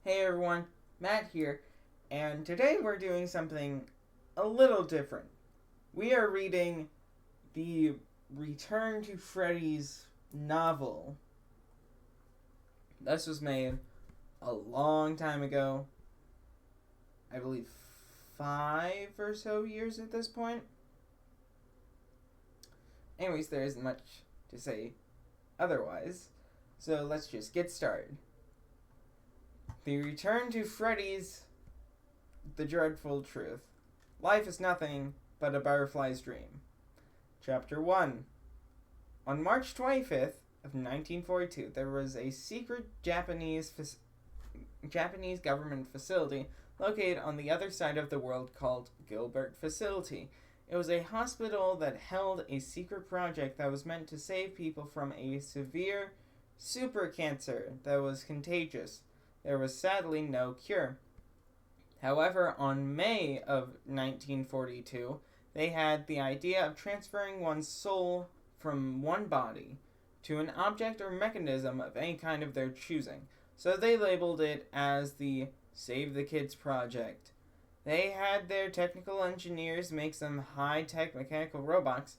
Hey everyone, Matt here, and today we're doing something a little different. We are reading the Return to Freddy's novel. This was made a long time ago, I believe 5 or so years at this point. Anyways, there isn't much to say otherwise, so let's just get started. The Return to Freddy's The Dreadful Truth. Life is nothing but a butterfly's dream. Chapter 1. On March 25th of 1942, there was a secret Japanese government facility located on the other side of the world called Gilbert Facility. It was a hospital that held a secret project that was meant to save people from a severe super cancer that was contagious. There was sadly no cure. However, on May of 1942, they had the idea of transferring one's soul from one body to an object or mechanism of any kind of their choosing. So they labeled it as the Save the Kids Project. They had their technical engineers make some high-tech mechanical robots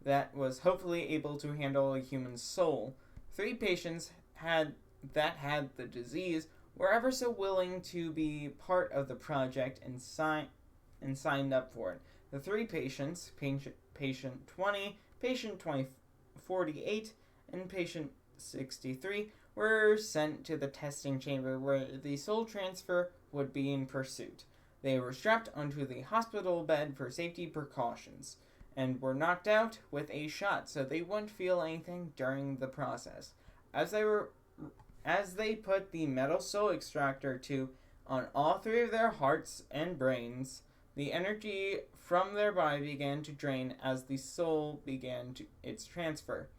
that was hopefully able to handle a human soul. 3 patients had the disease were ever so willing to be part of the project and signed up for it. The 3 patients, patient 20, patient 2048, and patient 63, were sent to the testing chamber where the soul transfer would be in pursuit. They were strapped onto the hospital bed for safety precautions and were knocked out with a shot so they wouldn't feel anything during the process. As they put the metal soul extractor tube on all 3 of their hearts and brains, the energy from their body began to drain as the soul began its transfer.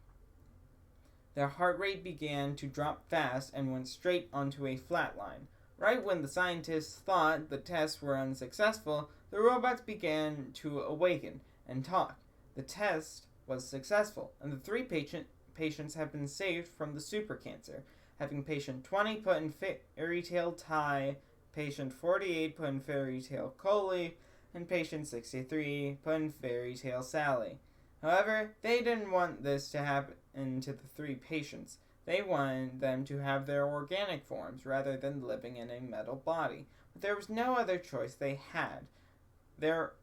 Their heart rate began to drop fast and went straight onto a flat line. Right when the scientists thought the tests were unsuccessful, the robots began to awaken and talk. The test was successful, and the 3 patients have been saved from the super cancer, having patient 20 put in fairy tale Ty, patient 48 put in fairy tale Coley, and patient 63 put in fairy tale Sally. However, they didn't want this to happen to the 3 patients. They wanted them to have their organic forms rather than living in a metal body. But there was no other choice they had. There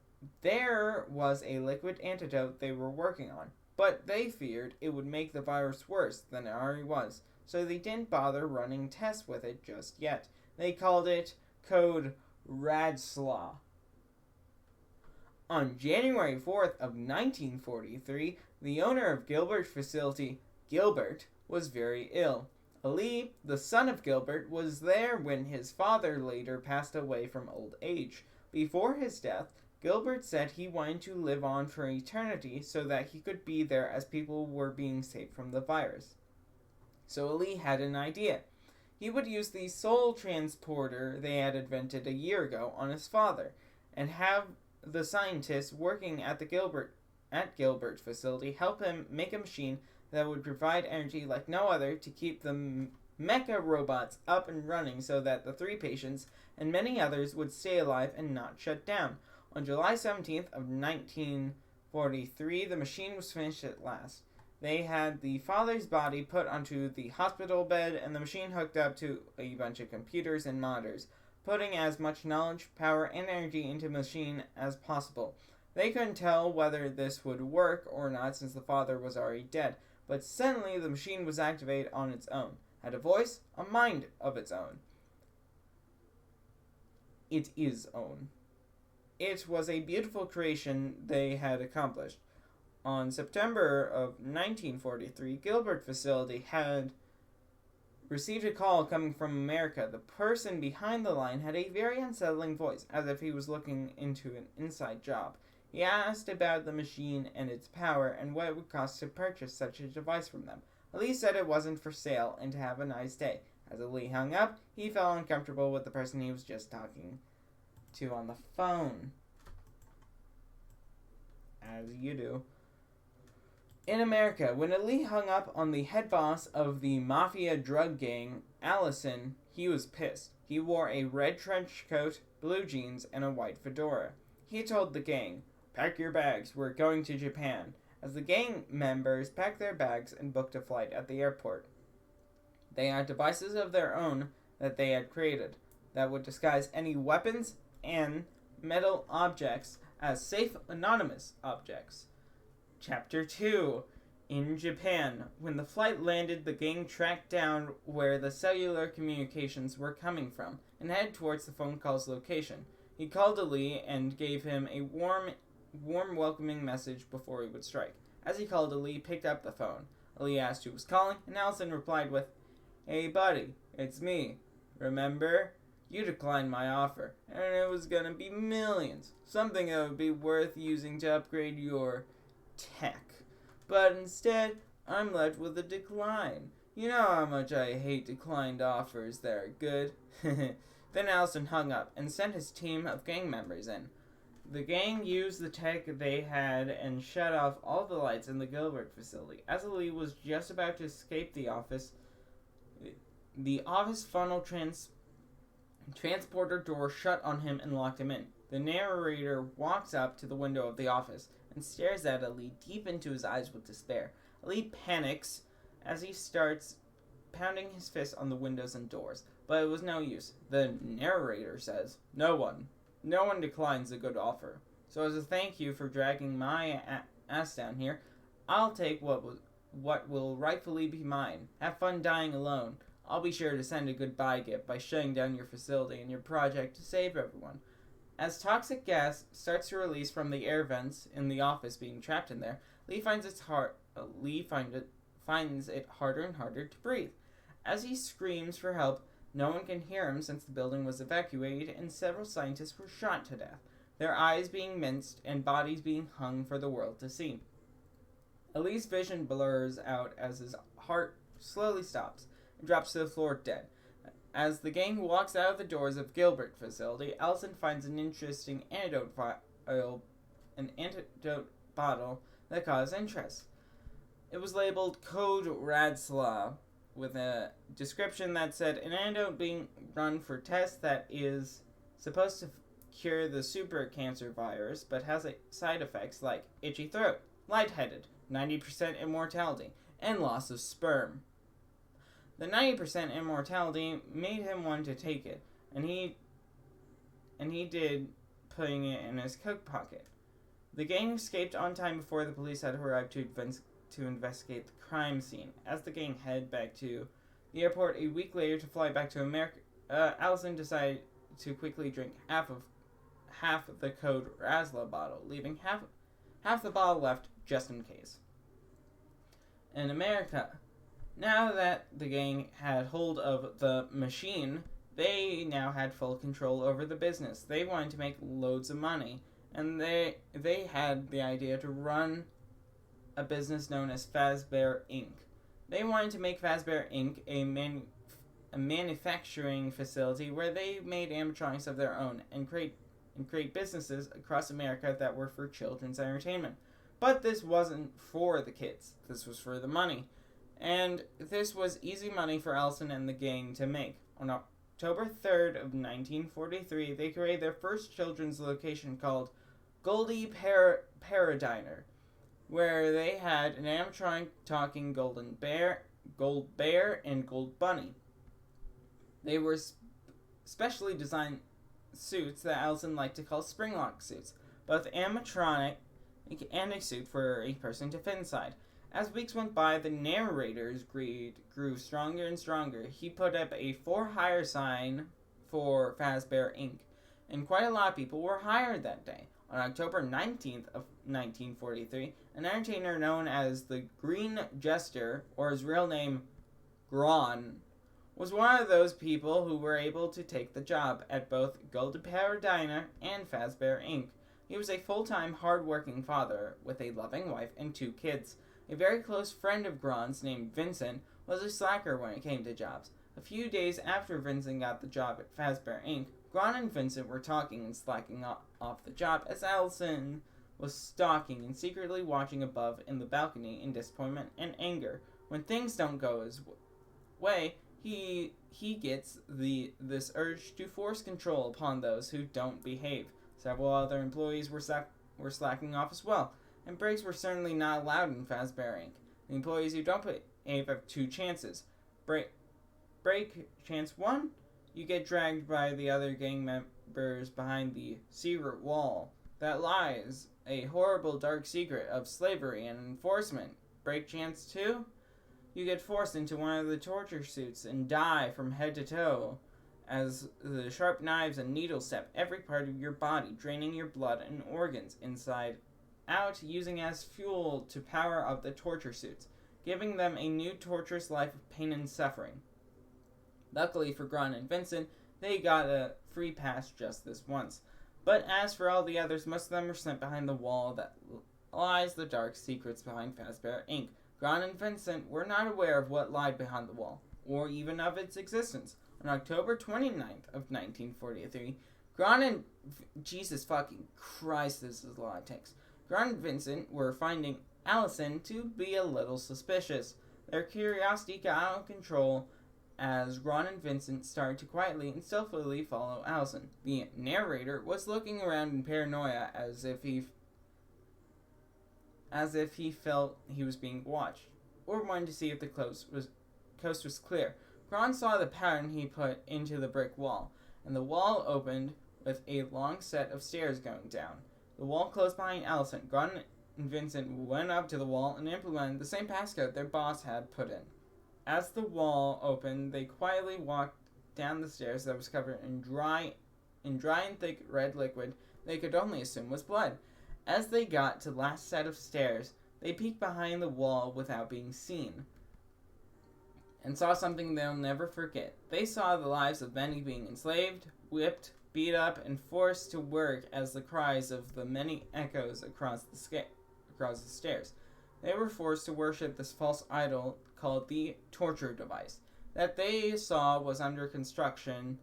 was a liquid antidote they were working on, but they feared it would make the virus worse than it already was, so they didn't bother running tests with it just yet. They called it Code Radslaw. On January 4th of 1943, the owner of Gilbert Facility, Gilbert, was very ill. Ali, the son of Gilbert, was there when his father later passed away from old age. Before his death, Gilbert said he wanted to live on for eternity so that he could be there as people were being saved from the virus. So Ali had an idea. He would use the soul transporter they had invented a year ago on his father, and have the scientists working at Gilbert facility help him make a machine that would provide energy like no other to keep the mecha robots up and running so that the 3 patients and many others would stay alive and not shut down. On July 17th of 1943, the machine was finished at last. They had the father's body put onto the hospital bed and the machine hooked up to a bunch of computers and monitors, putting as much knowledge, power, and energy into the machine as possible. They couldn't tell whether this would work or not since the father was already dead, but suddenly the machine was activated on its own, had a voice, a mind of its own. It was a beautiful creation they had accomplished. On September of 1943, Gilbert Facility had received a call coming from America. The person behind the line had a very unsettling voice, as if he was looking into an inside job. He asked about the machine and its power and what it would cost to purchase such a device from them. Ali said it wasn't for sale and to have a nice day. As Ali hung up, he felt uncomfortable with the person he was just talking to on the phone. As you do. In America, when Ali hung up on the head boss of the mafia drug gang, Allison, He was pissed. He wore a red trench coat, blue jeans, and a white fedora. He told the gang, "Pack your bags, we're going to Japan," as the gang members packed their bags and booked a flight at the airport. They had devices of their own that they had created that would disguise any weapons and metal objects as safe, anonymous objects. Chapter 2. In Japan. When the flight landed, the gang tracked down where the cellular communications were coming from and headed towards the phone call's location. He called Ali and gave him a warm welcoming message before he would strike. As he called, Ali picked up the phone. Ali asked who was calling, and Allison replied with, "Hey buddy, it's me. Remember? You declined my offer, and it was gonna be millions. Something that would be worth using to upgrade your tech. But instead, I'm left with a decline. You know how much I hate declined offers that are good." Then Allison hung up and sent his team of gang members in. The gang used the tech they had and shut off all the lights in the Gilbert facility. As Ali was just about to escape the office funnel transporter door shut on him and locked him in. The narrator walks up to the window of the office and stares at Ali deep into his eyes with despair. Ali panics as he starts pounding his fist on the windows and doors, but it was no use. The narrator says, No one declines a good offer. So as a thank you for dragging my ass down here, I'll take what will rightfully be mine. Have fun dying alone. I'll be sure to send a goodbye gift by shutting down your facility and your project to save everyone." As toxic gas starts to release from the air vents in the office being trapped in there, Lee finds it harder and harder to breathe. As he screams for help, no one can hear him since the building was evacuated and several scientists were shot to death, their eyes being minced and bodies being hung for the world to see. Ali's vision blurs out as his heart slowly stops and drops to the floor dead. As the gang walks out of the doors of Gilbert facility, Allison finds an interesting antidote bottle that caused interest. It was labeled Code Radslaw, with a description that said an antidote being run for tests that is supposed to cure the super cancer virus, but has side effects like itchy throat, lightheaded, 90% immortality, and loss of sperm. The 90% immortality made him want to take it, and he did, putting it in his coat pocket. The gang escaped on time before the police had arrived to investigate the crime scene. As the gang headed back to the airport a week later to fly back to America, Allison decided to quickly drink half of the Code Razla bottle, leaving half the bottle left just in case. In America, now that the gang had hold of the machine, they now had full control over the business. They wanted to make loads of money, and they had the idea to run a business known as Fazbear Inc. They wanted to make Fazbear Inc. a manufacturing facility where they made animatronics of their own and create businesses across America that were for children's entertainment. But this wasn't for the kids. This was for the money. And this was easy money for Allison and the gang to make. On October 3rd of 1943, they created their first children's location called Goldie Paradiner, where they had an animatronic talking Gold Bear, and Gold Bunny. They were specially designed suits that Allison liked to call springlock suits, both animatronic and a suit for a person to fit inside. As weeks went by, the narrator's greed grew stronger and stronger. He put up a for-hire sign for Fazbear Inc., and quite a lot of people were hired that day. On October 19th of 1943, an entertainer known as the Green Jester, or his real name, Gron, was one of those people who were able to take the job at both Golden Paradiner and Fazbear Inc. He was a full-time, hard-working father with a loving wife and 2 kids. A very close friend of Gron's, named Vincent, was a slacker when it came to jobs. A few days after Vincent got the job at Fazbear Inc., Gron and Vincent were talking and slacking off the job as Allison was stalking and secretly watching above in the balcony in disappointment and anger. When things don't go his way, he gets this urge to force control upon those who don't behave. Several other employees were slacking off as well, and breaks were certainly not allowed in Fazbear Inc. The employees who don't behave have two chances. Break chance one, you get dragged by the other gang members behind the secret wall that lies a horrible dark secret of slavery and enforcement. Break chance two, you get forced into one of the torture suits and die from head to toe as the sharp knives and needles step every part of your body, draining your blood and organs inside out, using as fuel to power up the torture suits, giving them a new torturous life of pain and suffering. Luckily for Gron and Vincent, they got a free pass just this once. But as for all the others, most of them were sent behind the wall that lies the dark secrets behind Fazbear Inc. Gron and Vincent were not aware of what lied behind the wall, or even of its existence. On October 29th of 1943, Gron and... Jesus fucking Christ, this is a lot of text. Gron and Vincent were finding Allison to be a little suspicious. Their curiosity got out of control as Ron and Vincent started to quietly and stealthily follow Allison. The narrator was looking around in paranoia as if he felt he was being watched, or wanted to see if the coast was clear. Ron saw the pattern he put into the brick wall, and the wall opened with a long set of stairs going down. The wall closed behind Allison. Ron and Vincent went up to the wall and implemented the same passcode their boss had put in. As the wall opened, they quietly walked down the stairs that was covered in dry and thick red liquid they could only assume was blood. As they got to the last set of stairs, they peeked behind the wall without being seen, and saw something they'll never forget. They saw the lives of many being enslaved, whipped, beat up, and forced to work as the cries of the many echoes across the stairs. They were forced to worship this false idol called the torture device that they saw was under construction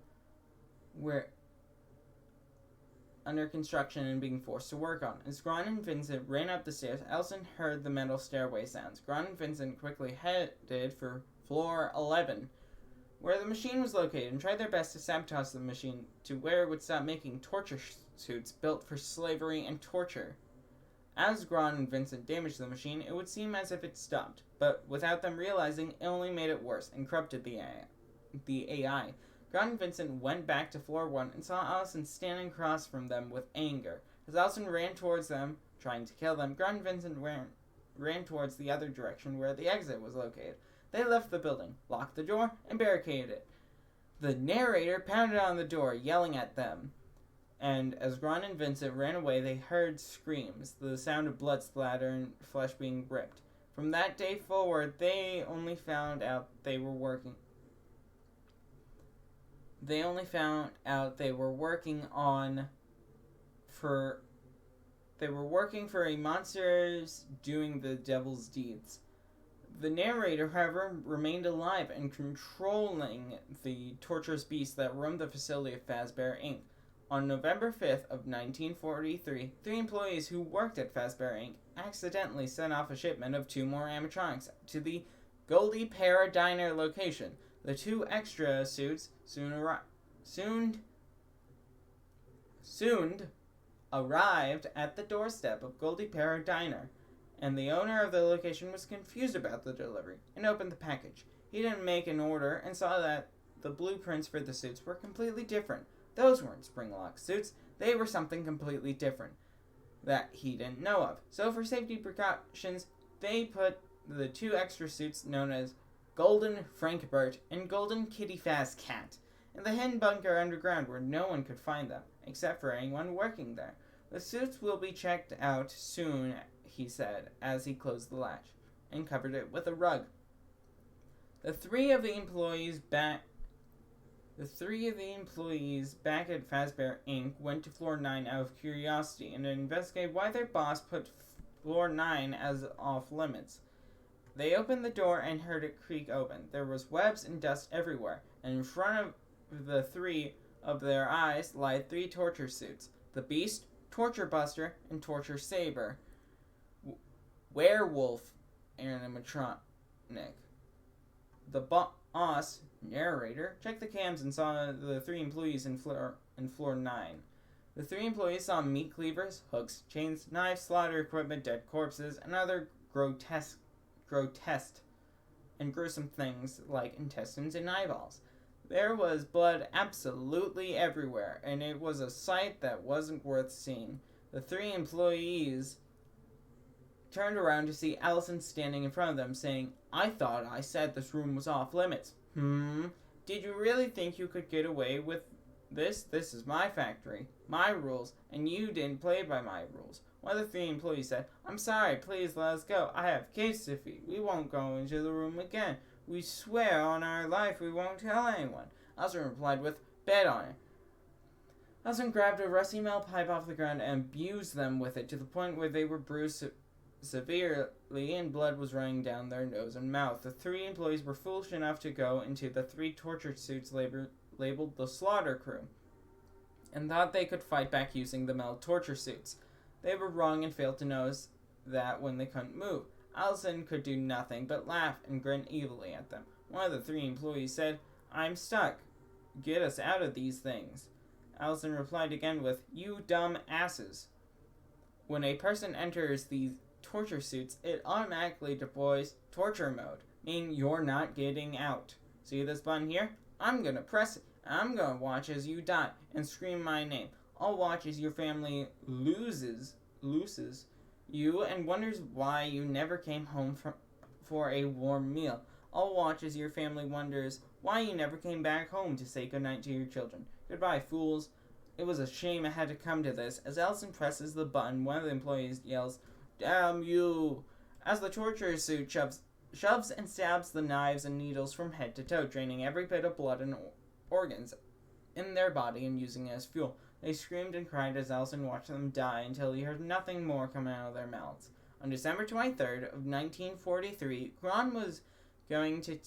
and being forced to work on. As Gron and Vincent ran up the stairs, Allison heard the metal stairway sounds. Gron and Vincent quickly headed for floor 11, where the machine was located, and tried their best to sabotage the machine to where it would stop making torture suits built for slavery and torture. As Gron and Vincent damaged the machine, it would seem as if it stopped, but without them realizing, it only made it worse and corrupted the AI. Gron and Vincent went back to floor 1 and saw Allison standing across from them with anger. As Allison ran towards them, trying to kill them, Gron and Vincent ran towards the other direction where the exit was located. They left the building, locked the door, and barricaded it. The narrator pounded on the door, yelling at them. And as Gron and Vincent ran away, they heard screams, the sound of blood splatter and flesh being ripped. From that day forward, they only found out they were working for a monsters doing the devil's deeds. The narrator, however, remained alive and controlling the torturous beasts that roamed the facility of Fazbear Inc. On November 5th of 1943, 3 employees who worked at Fazbear Inc. accidentally sent off a shipment of 2 more animatronics to the Goldie Para Diner location. The 2 extra suits soon arrived at the doorstep of Goldie Para Diner, and the owner of the location was confused about the delivery and opened the package. He didn't make an order and saw that the blueprints for the suits were completely different. Those weren't spring-lock suits. They were something completely different that he didn't know of. So for safety precautions, they put the 2 extra suits known as Golden Frank Burt and Golden Kitty Faz Cat in the hidden bunker underground where no one could find them, except for anyone working there. The suits will be checked out soon, he said, as he closed the latch and covered it with a rug. The three of the employees back at Fazbear Inc. went to floor 9 out of curiosity and investigated why their boss put floor 9 as off limits. They opened the door and heard it creak open. There was webs and dust everywhere, and in front of the 3 of their eyes lie 3 torture suits: the Beast, Torture Buster, and Torture Saber. Werewolf animatronic. Oss, narrator, checked the cams and saw the 3 employees in floor 9. The 3 employees saw meat cleavers, hooks, chains, knives, slaughter equipment, dead corpses, and other grotesque and gruesome things like intestines and eyeballs. There was blood absolutely everywhere, and it was a sight that wasn't worth seeing. The 3 employees turned around to see Allison standing in front of them, saying, "I thought I said this room was off limits." Did you really think you could get away with this? This is my factory, my rules, and you didn't play by my rules. One of the 3 employees said, "I'm sorry, please let us go. I have kids to feed. We won't go into the room again. We swear on our life we won't tell anyone." Allison replied with, "Bet on it." Allison grabbed a rusty metal pipe off the ground and abused them with it to the point where they were bruised severely and blood was running down their nose and mouth. The 3 employees were foolish enough to go into the 3 torture suits labeled the Slaughter Crew and thought they could fight back using the metal torture suits. They were wrong and failed to notice that when they couldn't move, Allison could do nothing but laugh and grin evilly at them. One of the 3 employees said, "I'm stuck. Get us out of these things." Allison replied again with, "You dumb asses." When a person enters these torture suits, it automatically deploys torture mode, meaning you're not getting out. See this button here? I'm gonna press it, and I'm gonna watch as you die and scream my name. I'll watch as your family loses you and wonders why you never came home for a warm meal. I'll watch as your family wonders why you never came back home to say goodnight to your children. Goodbye, fools. It was a shame it had to come to this. As Allison presses the button, one of the employees yells, "Damn you!" as the torture suit shoves and stabs the knives and needles from head to toe, draining every bit of blood and organs in their body and using it as fuel. They screamed and cried as Allison watched them die until he heard nothing more come out of their mouths. On December 23rd of 1943, Gran was going to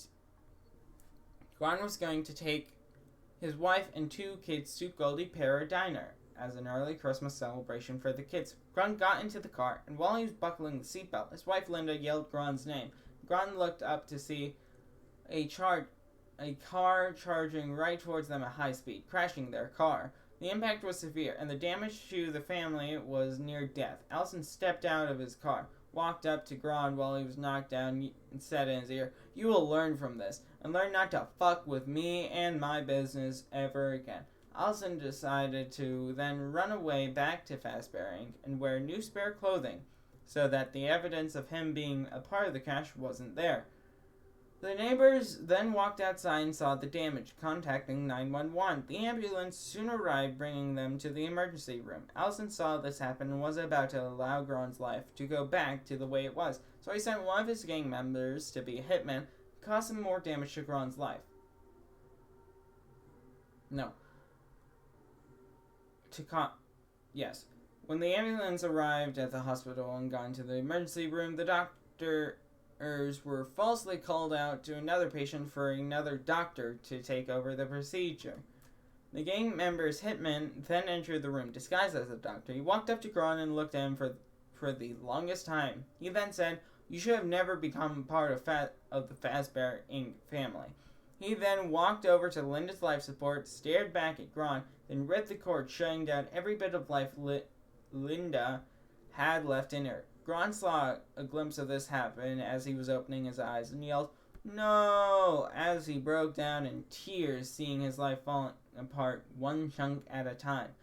take his wife and 2 kids to Goldie Para Diner as an early Christmas celebration for the kids. Gran got into the car, and while he was buckling the seatbelt, his wife Linda yelled Gran's name. Gran looked up to see a car charging right towards them at high speed, crashing their car. The impact was severe, and the damage to the family was near death. Allison stepped out of his car, walked up to Gran while he was knocked down, and said in his ear, "You will learn from this, and learn not to fuck with me and my business ever again." Allison decided to then run away back to Fazbear Inc. and wear new spare clothing, so that the evidence of him being a part of the crash wasn't there. The neighbors then walked outside and saw the damage, contacting 911. The ambulance soon arrived, bringing them to the emergency room. Allison saw this happen and was about to allow Gron's life to go back to the way it was, so he sent one of his gang members to be a hitman, causing more damage to Gron's life. Yes. When the ambulance arrived at the hospital and got into the emergency room, the doctors were falsely called out to another patient for another doctor to take over the procedure. The gang member's hitman then entered the room, disguised as a doctor. He walked up to Gron and looked at him for the longest time. He then said, "You should have never become part of the Fazbear Inc. family." He then walked over to Linda's life support, stared back at Gron, then ripped the cord, shutting down every bit of life Linda had left in her. Gron saw a glimpse of this happen as he was opening his eyes and yelled, "No!" as he broke down in tears, seeing his life falling apart one chunk at a time.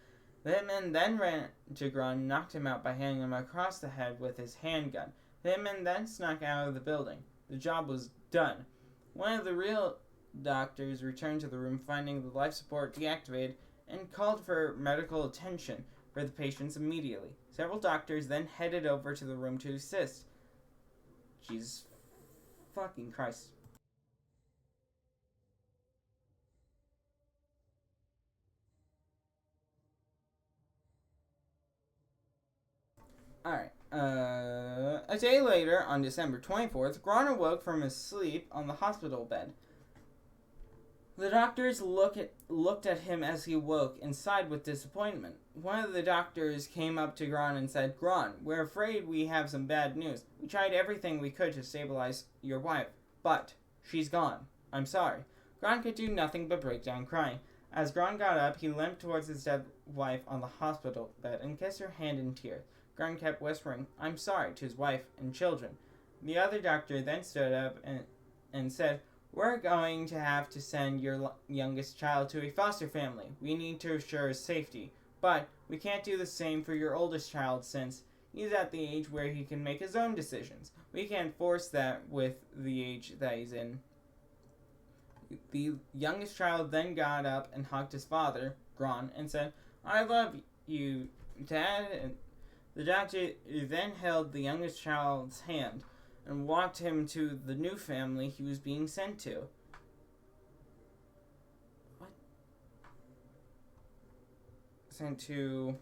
The hitman then ran to Gron and knocked him out by hitting him across the head with his handgun. The hitman then snuck out of the building. The job was done. One of the real doctors returned to the room, finding the life support deactivated, and called for medical attention for the patients immediately. Several doctors then headed over to the room to assist. Jesus fucking Christ. Alright, a day later, on December 24th, Gron awoke from his sleep on the hospital bed. The doctors looked at him as he woke and sighed with disappointment. One of the doctors came up to Gron and said, "Gron, we're afraid we have some bad news. We tried everything we could to stabilize your wife, but she's gone. I'm sorry. Gron could do nothing but break down crying. As Gron got up, he limped towards his dead wife on the hospital bed and kissed her hand in tears. Gron kept whispering, I'm sorry, to his wife and children. The other doctor then stood up and said, we're going to have to send your youngest child to a foster family. We need to assure his safety. But we can't do the same for your oldest child since he's at the age where he can make his own decisions. We can't force that with the age that he's in. The youngest child then got up and hugged his father, Gron, and said, I love you, Dad. And the doctor then held the youngest child's hand and walked him to the new family he was being sent to. What? Sent to...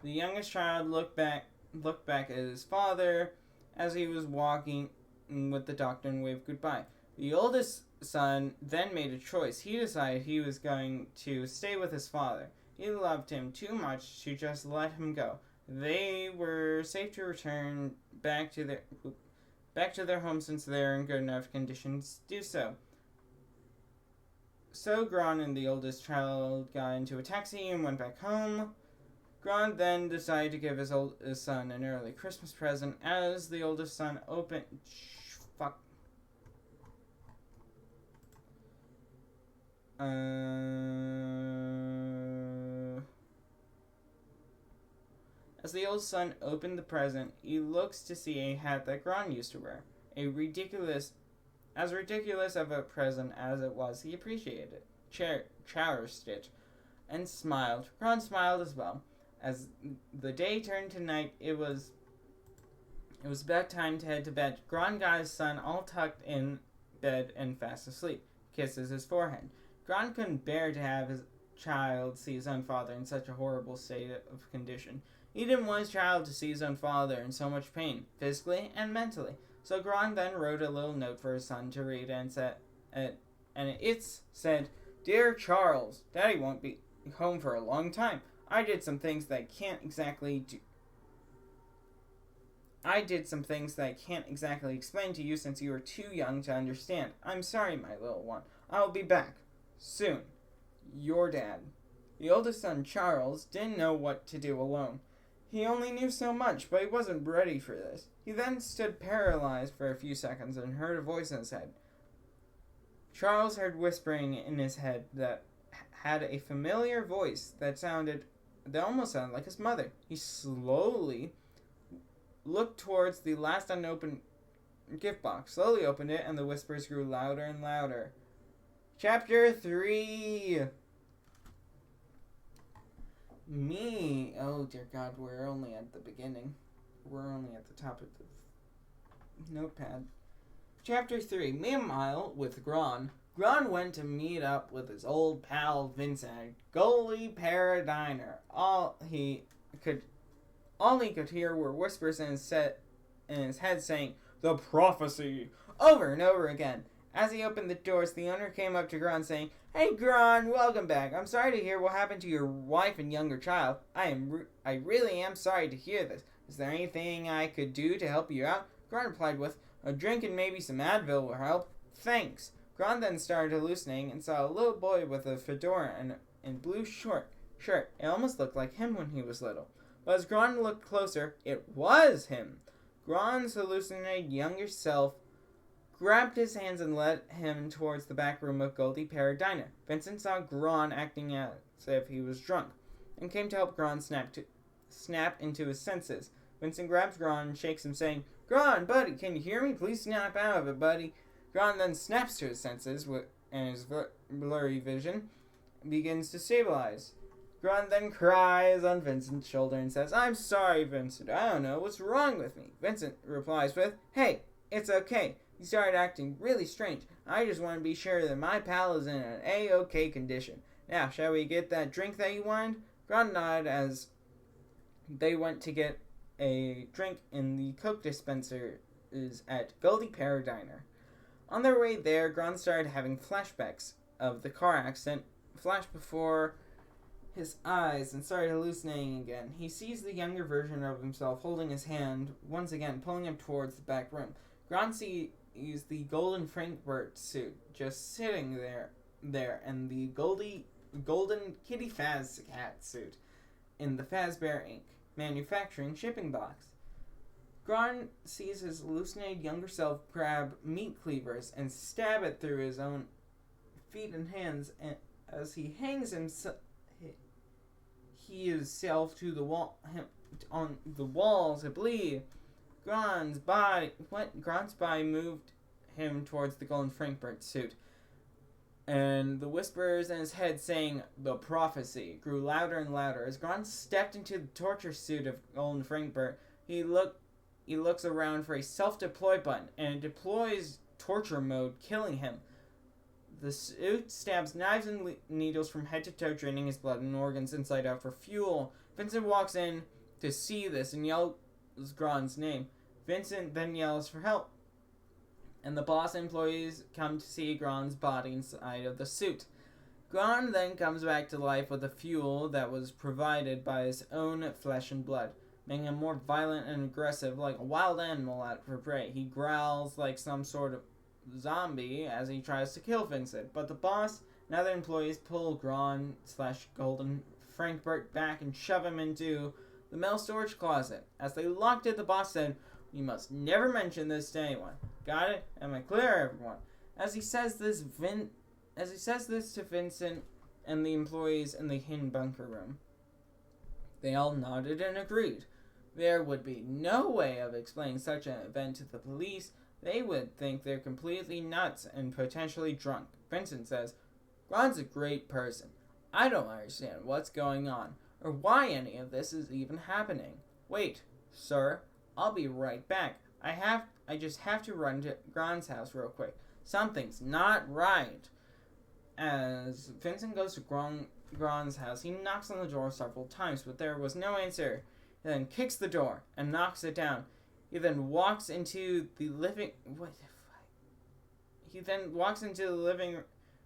The youngest child looked back at his father as he was walking with the doctor and waved goodbye. The oldest son then made a choice. He decided he was going to stay with his father. He loved him too much to just let him go. They were safe to return back to their home since they're in good enough conditions to do so. So Gron and the oldest child got into a taxi and went back home. Gron then decided to give his oldest son an early Christmas present as the oldest son opened... As the old son opened the present, he looks to see a hat that Gron used to wear. As ridiculous of a present as it was, he appreciated it. Chowder Stitch, and smiled. Gron smiled as well. As the day turned to night, it was about time to head to bed. Gron got his son all tucked in bed and fast asleep. Kisses his forehead. Gron couldn't bear to have his child see his own father in such a horrible state of condition. He didn't want his child to see his own father in so much pain, physically and mentally. So Gron then wrote a little note for his son to read and said, Dear Charles, Daddy won't be home for a long time. I did some things that I can't exactly explain to you since you are too young to understand. I'm sorry, my little one. I'll be back. Soon. Your dad. The oldest son, Charles, didn't know what to do alone. He only knew so much, but he wasn't ready for this. He then stood paralyzed for a few seconds and heard a voice in his head. Charles heard whispering in his head that had a familiar voice that almost sounded like his mother. He slowly looked towards the last unopened gift box, slowly opened it, and the whispers grew louder and louder. Chapter 3. Me. Oh, dear God, we're only at the beginning. We're only at the top of the notepad. Chapter 3. Meanwhile, with Gron. Gron went to meet up with his old pal Vincent at Gully Para Diner. All he could hear were whispers in his head saying, "The prophecy," over and over again. As he opened the doors, the owner came up to Gron saying, "Hey Gron, welcome back. I'm sorry to hear what happened to your wife and younger child. I really am sorry to hear this. Is there anything I could do to help you out?" Gron replied with, "A drink and maybe some Advil will help. Thanks." Gron then started hallucinating and saw a little boy with a fedora and blue shirt. It almost looked like him when he was little. But as Gron looked closer, it was him. Gron's hallucinated younger self grabbed his hands and led him towards the back room of Goldie Para Diner. Vincent saw Gron acting as if he was drunk, and came to help Gron snap into his senses. Vincent grabs Gron and shakes him, saying, "Gron, buddy, can you hear me? Please snap out of it, buddy." Gron then snaps to his senses, and his blurry vision begins to stabilize. Gron then cries on Vincent's shoulder and says, "I'm sorry, Vincent. I don't know what's wrong with me." Vincent replies with, "Hey, it's okay. You started acting really strange. I just want to be sure that my pal is in an A-OK condition. Now, shall we get that drink that you wanted?" Gron nodded as they went to get a drink in the Coke dispensers at Goldie Para Diner. On their way there, Gron started having flashbacks of the car accident flashed before his eyes and started hallucinating again. He sees the younger version of himself holding his hand, once again pulling him towards the back room. Gron sees the golden Frankfurt suit just sitting there, and the golden Kitty Faz cat suit in the Fazbear Inc. manufacturing shipping box. Gron sees his hallucinated younger self grab meat cleavers and stab it through his own feet and hands, and as he hangs himself to the wall on the wall to bleed. Gron's body moved him towards the golden Frankfurt suit, and the whispers in his head saying "the prophecy" grew louder and louder. As Gron stepped into the torture suit of golden Frankfurt, he looks around for a self-deploy button, and it deploys torture mode, killing him. The suit stabs knives and needles from head to toe, draining his blood and organs inside out for fuel. Vincent walks in to see this and yells Gron's name. Vincent then yells for help, and the boss employees come to see Gron's body inside of the suit. Gron then comes back to life with the fuel that was provided by his own flesh and blood, making him more violent and aggressive, like a wild animal out for prey. He growls like some sort of zombie as he tries to kill Vincent, but the boss and other employees pull Gron/Golden Frankfurt back and shove him into the metal storage closet. As they locked it, the boss said, "You must never mention this to anyone. Got it? Am I clear, everyone?" As he says this to Vincent and the employees in the hidden bunker room, they all nodded and agreed. There would be no way of explaining such an event to the police. They would think they're completely nuts and potentially drunk. Vincent says, "Gron's a great person. I don't understand what's going on, or why any of this is even happening. Wait, sir, I'll be right back. I just have to run to Gron's house real quick. Something's not right." As Vincent goes to Gron's house, he knocks on the door several times, but there was no answer. He then kicks the door and knocks it down. He then walks into the living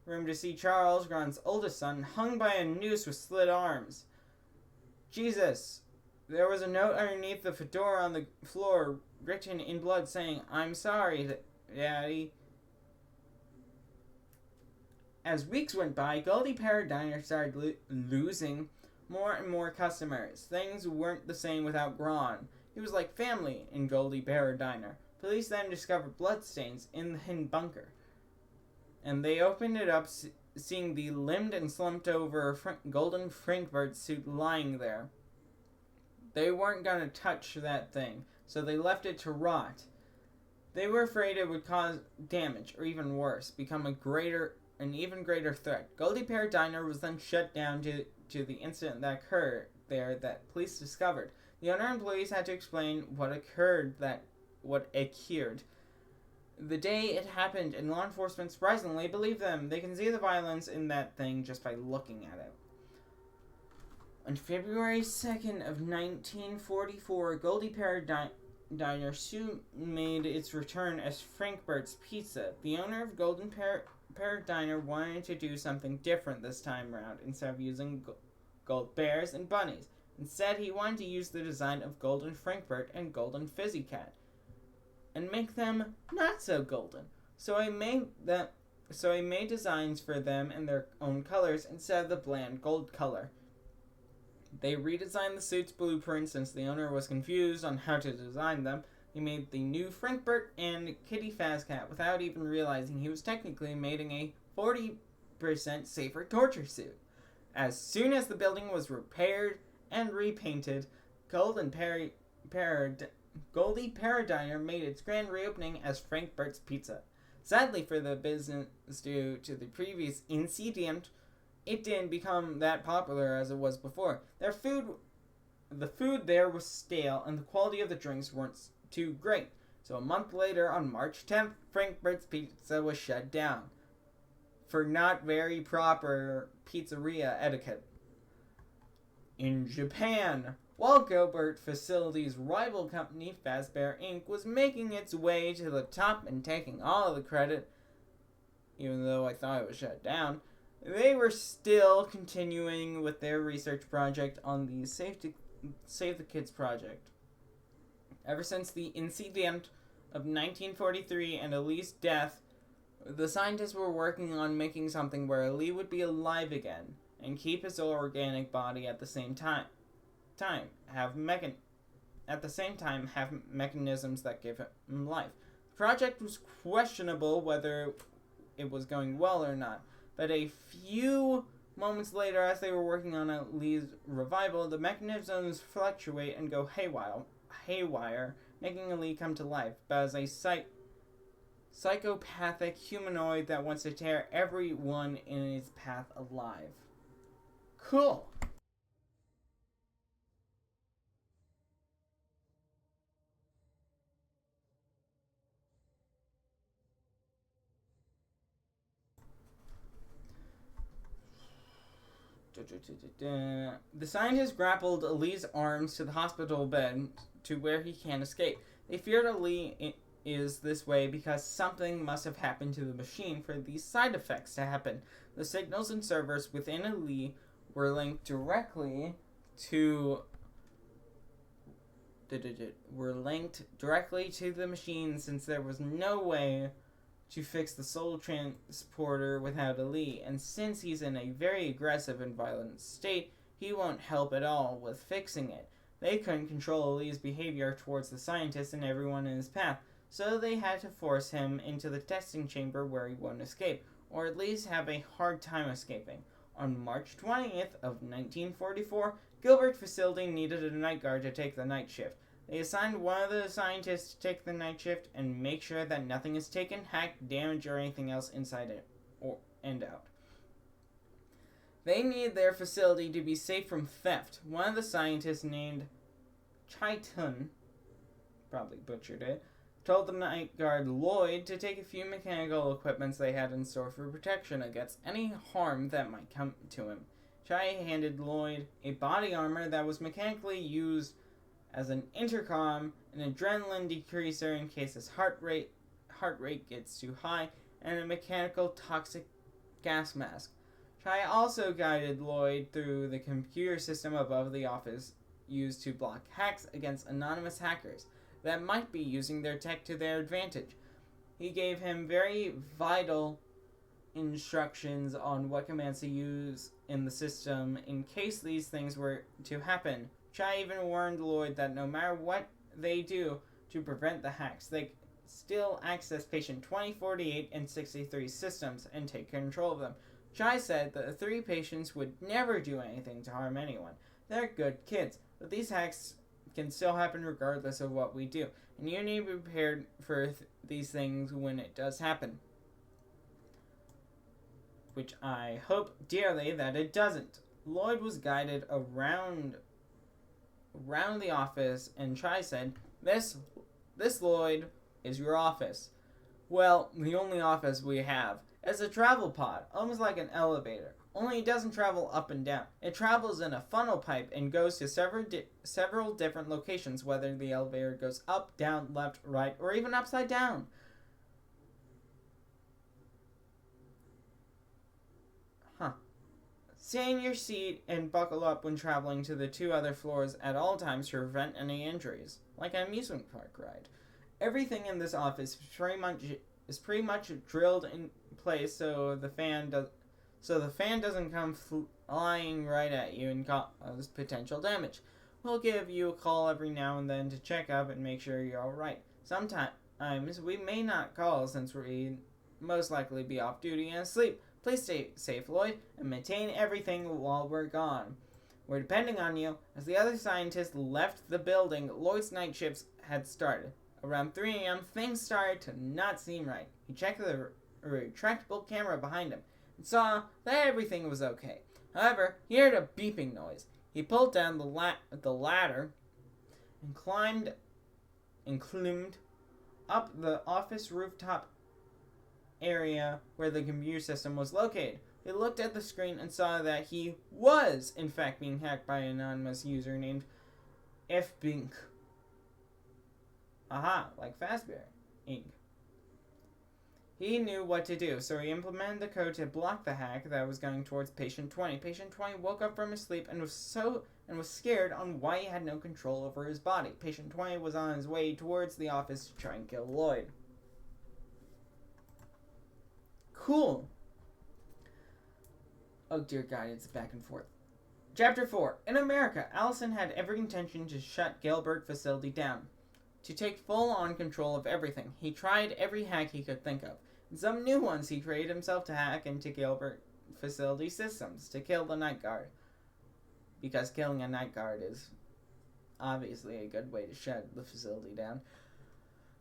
room to see Charles, Gron's oldest son, hung by a noose with slit arms. Jesus! There was a note underneath the fedora on the floor, written in blood, saying, "I'm sorry, Daddy." As weeks went by, Goldie Parrot Diner started losing more and more customers. Things weren't the same without Gron. He was like family in Goldie Parrot Diner. Police then discovered bloodstains in the hidden bunker, and they opened it up, seeing the limbed and slumped over golden Frankfurt suit lying there. They weren't going to touch that thing, so they left it to rot. They were afraid it would cause damage, or even worse, become an even greater threat. Goldie Parrot Diner was then shut down due to the incident that occurred there that police discovered. The owner and employees had to explain what occurred. The day it happened, and law enforcement surprisingly believed them. They can see the violence in that thing just by looking at it. On February 2nd of 1944, Goldie Parrot Diner soon made its return as Frankfurt's Pizza. The owner of Golden Parrot Diner wanted to do something different this time around. Instead of using gold bears and bunnies, instead he wanted to use the design of Golden Frankfurt and Golden Fizzy Cat and make them not so golden. So he made designs for them in their own colors instead of the bland gold color. They redesigned the suit's blueprints since the owner was confused on how to design them. He made the new Frankfurt and Kitty Fazcat without even realizing he was technically making a 40% safer torture suit. As soon as the building was repaired and repainted, Goldie Parrot Diner made its grand reopening as Frankfurt's Pizza. Sadly for the business, due to the previous incident, it didn't become that popular as it was before. The food there was stale, and the quality of the drinks weren't too great. So a month later, on March 10th, Frankfurt's Pizza was shut down for not very proper pizzeria etiquette. In Japan, while Gilbert Facility's rival company, Fazbear Inc., was making its way to the top and taking all of the credit, even though I thought it was shut down, they were still continuing with their research project on the Save the Kids project. Ever since the incident of 1943 and Ali's death, the scientists were working on making something where Ali would be alive again and keep his organic body at the same time have mechanisms that give him life. The project was questionable whether it was going well or not, but a few moments later, as they were working on Ali's revival, the mechanisms fluctuate and go haywire, making Ali come to life, but as a psychopathic humanoid that wants to tear everyone in its path alive. Cool. The scientists grappled Ali's arms to the hospital bed to where he can't escape. They feared Ali is this way because something must have happened to the machine for these side effects to happen. The signals and servers within Ali were linked directly to the machine, since there was no way to fix the soul transporter without Ali, and since he's in a very aggressive and violent state, he won't help at all with fixing it. They couldn't control Ali's behavior towards the scientists and everyone in his path, so they had to force him into the testing chamber where he won't escape, or at least have a hard time escaping. On March 20th of 1944, Gilbert facility needed a night guard to take the night shift. They assigned one of the scientists to take the night shift and make sure that nothing is taken, hacked, damaged, or anything else inside it and out. They need their facility to be safe from theft. One of the scientists, named Chaitan, probably butchered it, told the night guard Lloyd to take a few mechanical equipments they had in store for protection against any harm that might come to him. Chai handed Lloyd a body armor that was mechanically used as an intercom, an adrenaline decreaser in case his heart rate gets too high, and a mechanical toxic gas mask. Chai also guided Lloyd through the computer system above the office used to block hacks against anonymous hackers that might be using their tech to their advantage. He gave him very vital instructions on what commands to use in the system in case these things were to happen. Chai even warned Lloyd that no matter what they do to prevent the hacks, they still access patient 2048 and 63 systems and take control of them. Chai said that the 3 patients would never do anything to harm anyone. They're good kids, but these hacks can still happen regardless of what we do, and you need to be prepared for these things when it does happen. Which I hope dearly that it doesn't. Lloyd was guided around the office, and Chai said, This Lloyd is your office. Well, the only office we have. It's a travel pod, almost like an elevator. Only it doesn't travel up and down. It travels in a funnel pipe and goes to several different locations, whether the elevator goes up, down, left, right, or even upside down. Stay in your seat and buckle up when traveling to the 2 other floors at all times to prevent any injuries, like an amusement park ride. Everything in this office is pretty much drilled in place so the fan doesn't come flying right at you and cause potential damage. We'll give you a call every now and then to check up and make sure you're alright. Sometimes we may not call since we'd most likely be off duty and asleep. Please stay safe, Lloyd, and maintain everything while we're gone. We're depending on you. As the other scientists left the building, Lloyd's night shifts had started. Around 3 a.m., things started to not seem right. He checked the retractable camera behind him and saw that everything was okay. However, he heard a beeping noise. He pulled down the ladder and climbed up the office rooftop area where the computer system was located. He looked at the screen and saw that he was, in fact, being hacked by an anonymous user named F-Bink. Aha, like Fazbear Inc. He knew what to do, so he implemented the code to block the hack that was going towards Patient 20. Patient 20 woke up from his sleep and was scared on why he had no control over his body. Patient 20 was on his way towards the office to try and kill Lloyd. Cool. Oh dear God, it's back and forth. Chapter 4. In America, Allison had every intention to shut Gilbert facility down, to take full-on control of everything. He tried every hack he could think of. Some new ones he created himself to hack into Gilbert facility systems to kill the night guard. Because killing a night guard is obviously a good way to shut the facility down.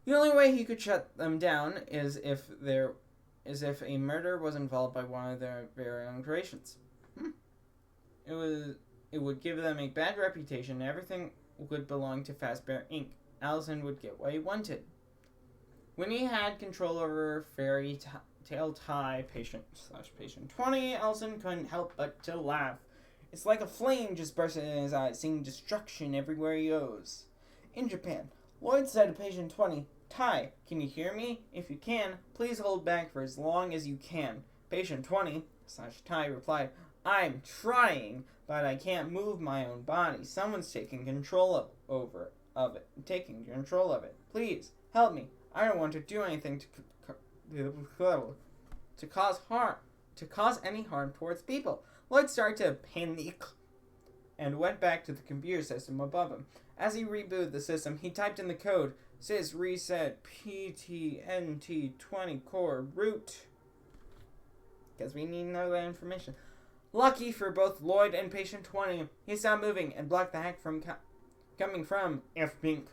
The only way he could shut them down is if a murder was involved by one of their very own creations. It would give them a bad reputation, and everything would belong to Fazbear Inc. Allison would get what he wanted. When he had control over Fairy Tale Tie Patient 20, Allison couldn't help but to laugh. It's like a flame just bursting in his eyes, seeing destruction everywhere he goes. In Japan, Lloyd said to Patient 20, "Tai, can you hear me? If you can, please hold back for as long as you can." Patient 20/Tai replied, "I'm trying, but I can't move my own body. Someone's taking control of it. Please, help me. I don't want to do anything to cause any harm towards people." Lloyd started to panic and went back to the computer system above him. As he rebooted the system, he typed in the code, sys reset ptnt20 core root. Because we need to know that information. Lucky for both Lloyd and Patient 20, he stopped moving and blocked the hack from coming from F. Bink.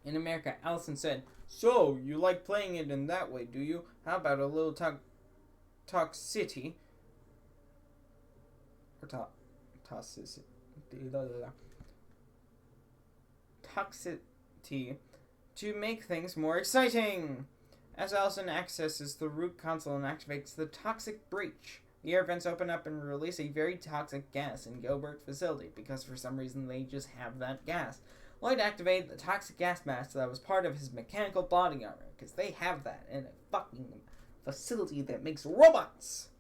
In America, Allison said, "So, you like playing it in that way, do you? How about a little toxicity? Or toxicity. Toxicity to make things more exciting." As Allison accesses the root console and activates the toxic breach, the air vents open up and release a very toxic gas in Gilbert's facility, because for some reason they just have that gas. Lloyd activated the toxic gas mask that was part of his mechanical body armor, because they have that in a fucking facility that makes robots.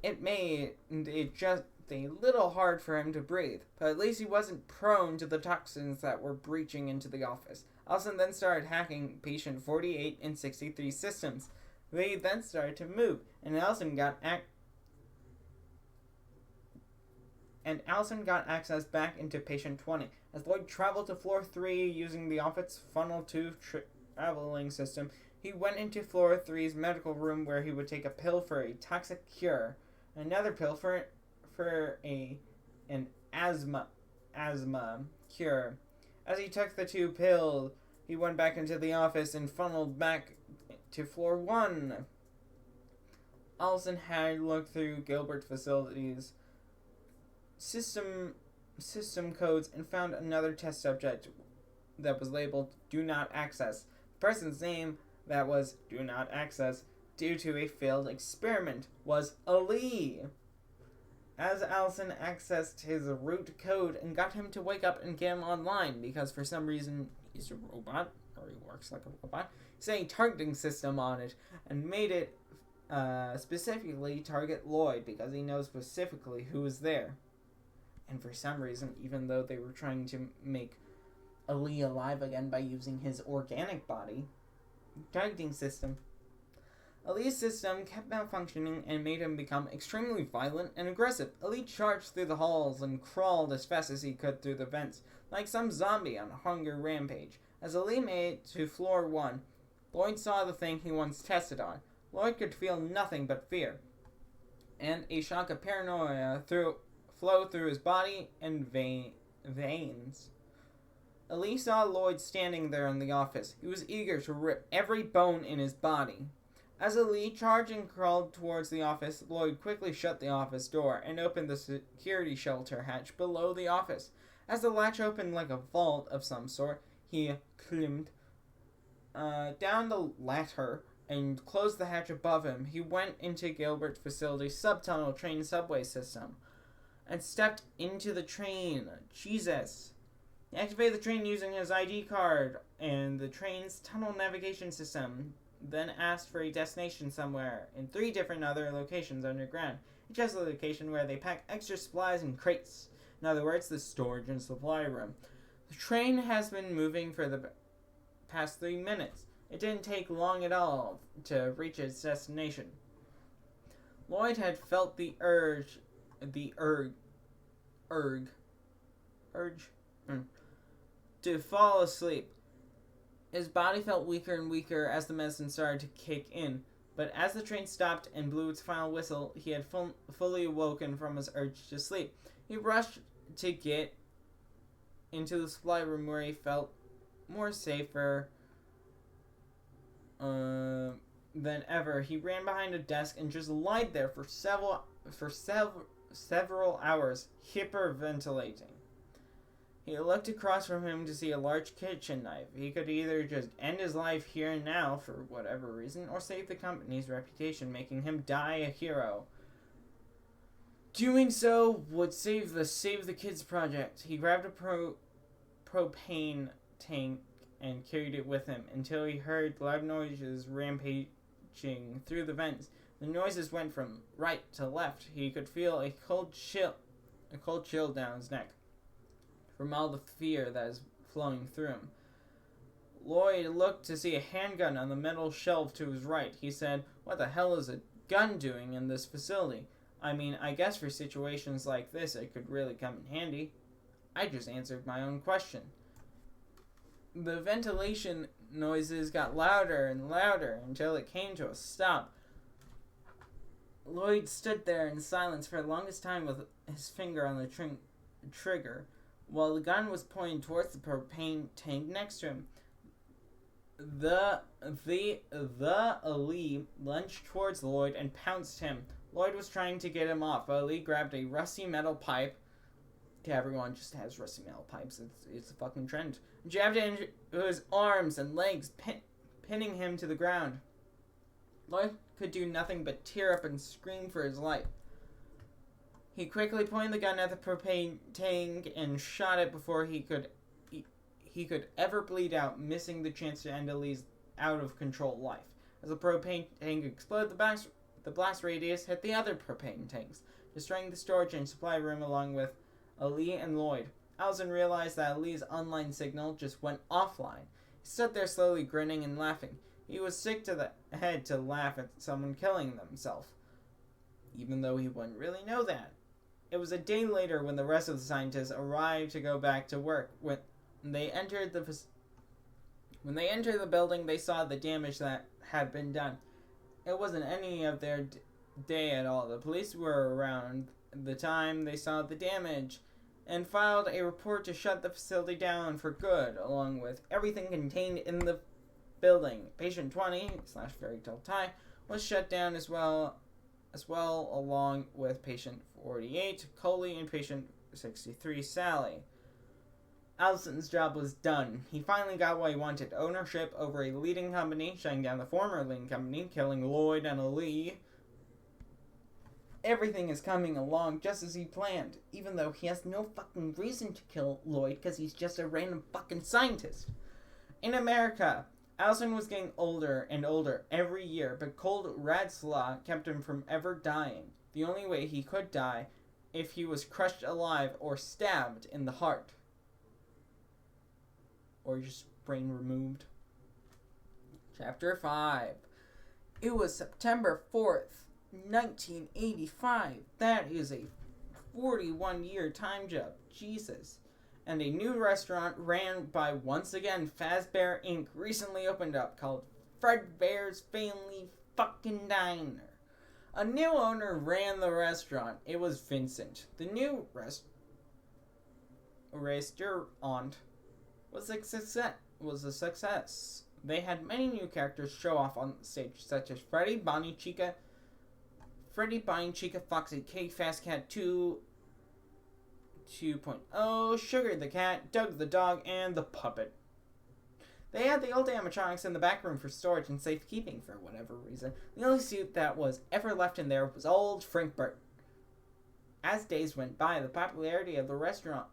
It made it just a little hard for him to breathe, but at least he wasn't prone to the toxins that were breaching into the office. Allison then started hacking Patient 48 and 63 systems. They then started to move, and Allison got access back into Patient 20. As Lloyd traveled to floor 3 using the office funnel 2 traveling system, he went into floor 3's medical room where he would take a pill for a toxic cure, another pill for an asthma cure. As he took the 2 pills, he went back into the office and funneled back to floor 1. Allison had looked through Gilbert Facility's system codes and found another test subject that was labeled "Do Not Access." The person's name that was "Do Not Access" due to a failed experiment was Ali. As Allison accessed his root code and got him to wake up and get him online, because for some reason he's a robot, or he works like a robot, saying targeting system on it, and made it specifically target Lloyd, because he knows specifically who is there. And for some reason, even though they were trying to make Ali alive again by using his organic body, targeting system, Ali's system kept malfunctioning and made him become extremely violent and aggressive. Ali charged through the halls and crawled as fast as he could through the vents, like some zombie on a hunger rampage. As Ali made it to floor 1, Lloyd saw the thing he once tested on. Lloyd could feel nothing but fear, and a shock of paranoia flow through his body and veins. Ali saw Lloyd standing there in the office. He was eager to rip every bone in his body. As Ali charged and crawled towards the office, Lloyd quickly shut the office door and opened the security shelter hatch below the office. As the latch opened like a vault of some sort, he climbed down the ladder and closed the hatch above him. He went into Gilbert Facility's subtunnel train subway system and stepped into the train. Jesus. He activated the train using his ID card and the train's tunnel navigation system. then asked for a destination somewhere in 3 different other locations underground. He chose the location where they pack extra supplies in crates. In other words, the storage and supply room. The train has been moving for the past 3 minutes. It didn't take long at all to reach its destination. Lloyd had felt the urge to fall asleep. His body felt weaker and weaker as the medicine started to kick in. But as the train stopped and blew its final whistle, he had fully awoken from his urge to sleep. He rushed to get into the supply room where he felt more safer than ever. He ran behind a desk and just lied there for several hours, hyperventilating. He looked across from him to see a large kitchen knife. He could either just end his life here and now for whatever reason, or save the company's reputation, making him die a hero. Doing so would save the Kids project. He grabbed a propane tank and carried it with him until he heard loud noises rampaging through the vents. The noises went from right to left. He could feel a cold chill down his neck from all the fear that is flowing through him. Lloyd looked to see a handgun on the metal shelf to his right. He said, "What the hell is a gun doing in this facility? I mean, I guess for situations like this it could really come in handy." I just answered my own question. The ventilation noises got louder and louder until it came to a stop. Lloyd stood there in silence for the longest time with his finger on the trigger, while the gun was pointed towards the propane tank next to him. The Ali lunged towards Lloyd and pounced him. Lloyd was trying to get him off, but Ali grabbed a rusty metal pipe. Okay, everyone just has rusty metal pipes. It's a fucking trend. Jabbed it into his arms and legs, pinning him to the ground. Lloyd could do nothing but tear up and scream for his life. He quickly pointed the gun at the propane tank and shot it before he could ever bleed out, missing the chance to end Ali's out-of-control life. As the propane tank exploded, the blast radius hit the other propane tanks, destroying the storage and supply room along with Ali and Lloyd. Allison realized that Ali's online signal just went offline. He stood there slowly grinning and laughing. He was sick to the head to laugh at someone killing themselves, even though he wouldn't really know that. It was a day later when the rest of the scientists arrived to go back to work. When they entered the building, they saw the damage that had been done. It wasn't any of their day at all. The police were around the time they saw the damage and filed a report to shut the facility down for good, along with everything contained in the building. Patient 20/Fairytale Ty was shut down as well, along with patient 48, Coley, and patient 63, Sally. Allison's job was done. He finally got what he wanted: ownership over a leading company, shutting down the former leading company, killing Lloyd and Ali. Everything is coming along just as he planned, even though he has no fucking reason to kill Lloyd because he's just a random fucking scientist. In America, Allison was getting older and older every year, but cold Radslaw kept him from ever dying. The only way he could die if he was crushed alive or stabbed in the heart. Or just brain removed. Chapter 5. It was September 4th, 1985. That is a 41-year time jump. Jesus. And a new restaurant ran by, once again, Fazbear Inc. recently opened up, called Fredbear's Family Fucking Diner. A new owner ran the restaurant. It was Vincent. The new restaurant was a success. They had many new characters show off on stage, such as Freddy, Bonnie, Chica, Foxy, Kate, Fast Cat 2.0, Sugar the Cat, Doug the Dog, and the Puppet. They had the old animatronics in the back room for storage and safekeeping for whatever reason. The only suit that was ever left in there was old Frank Burt. As days went by, the popularity of the restaurant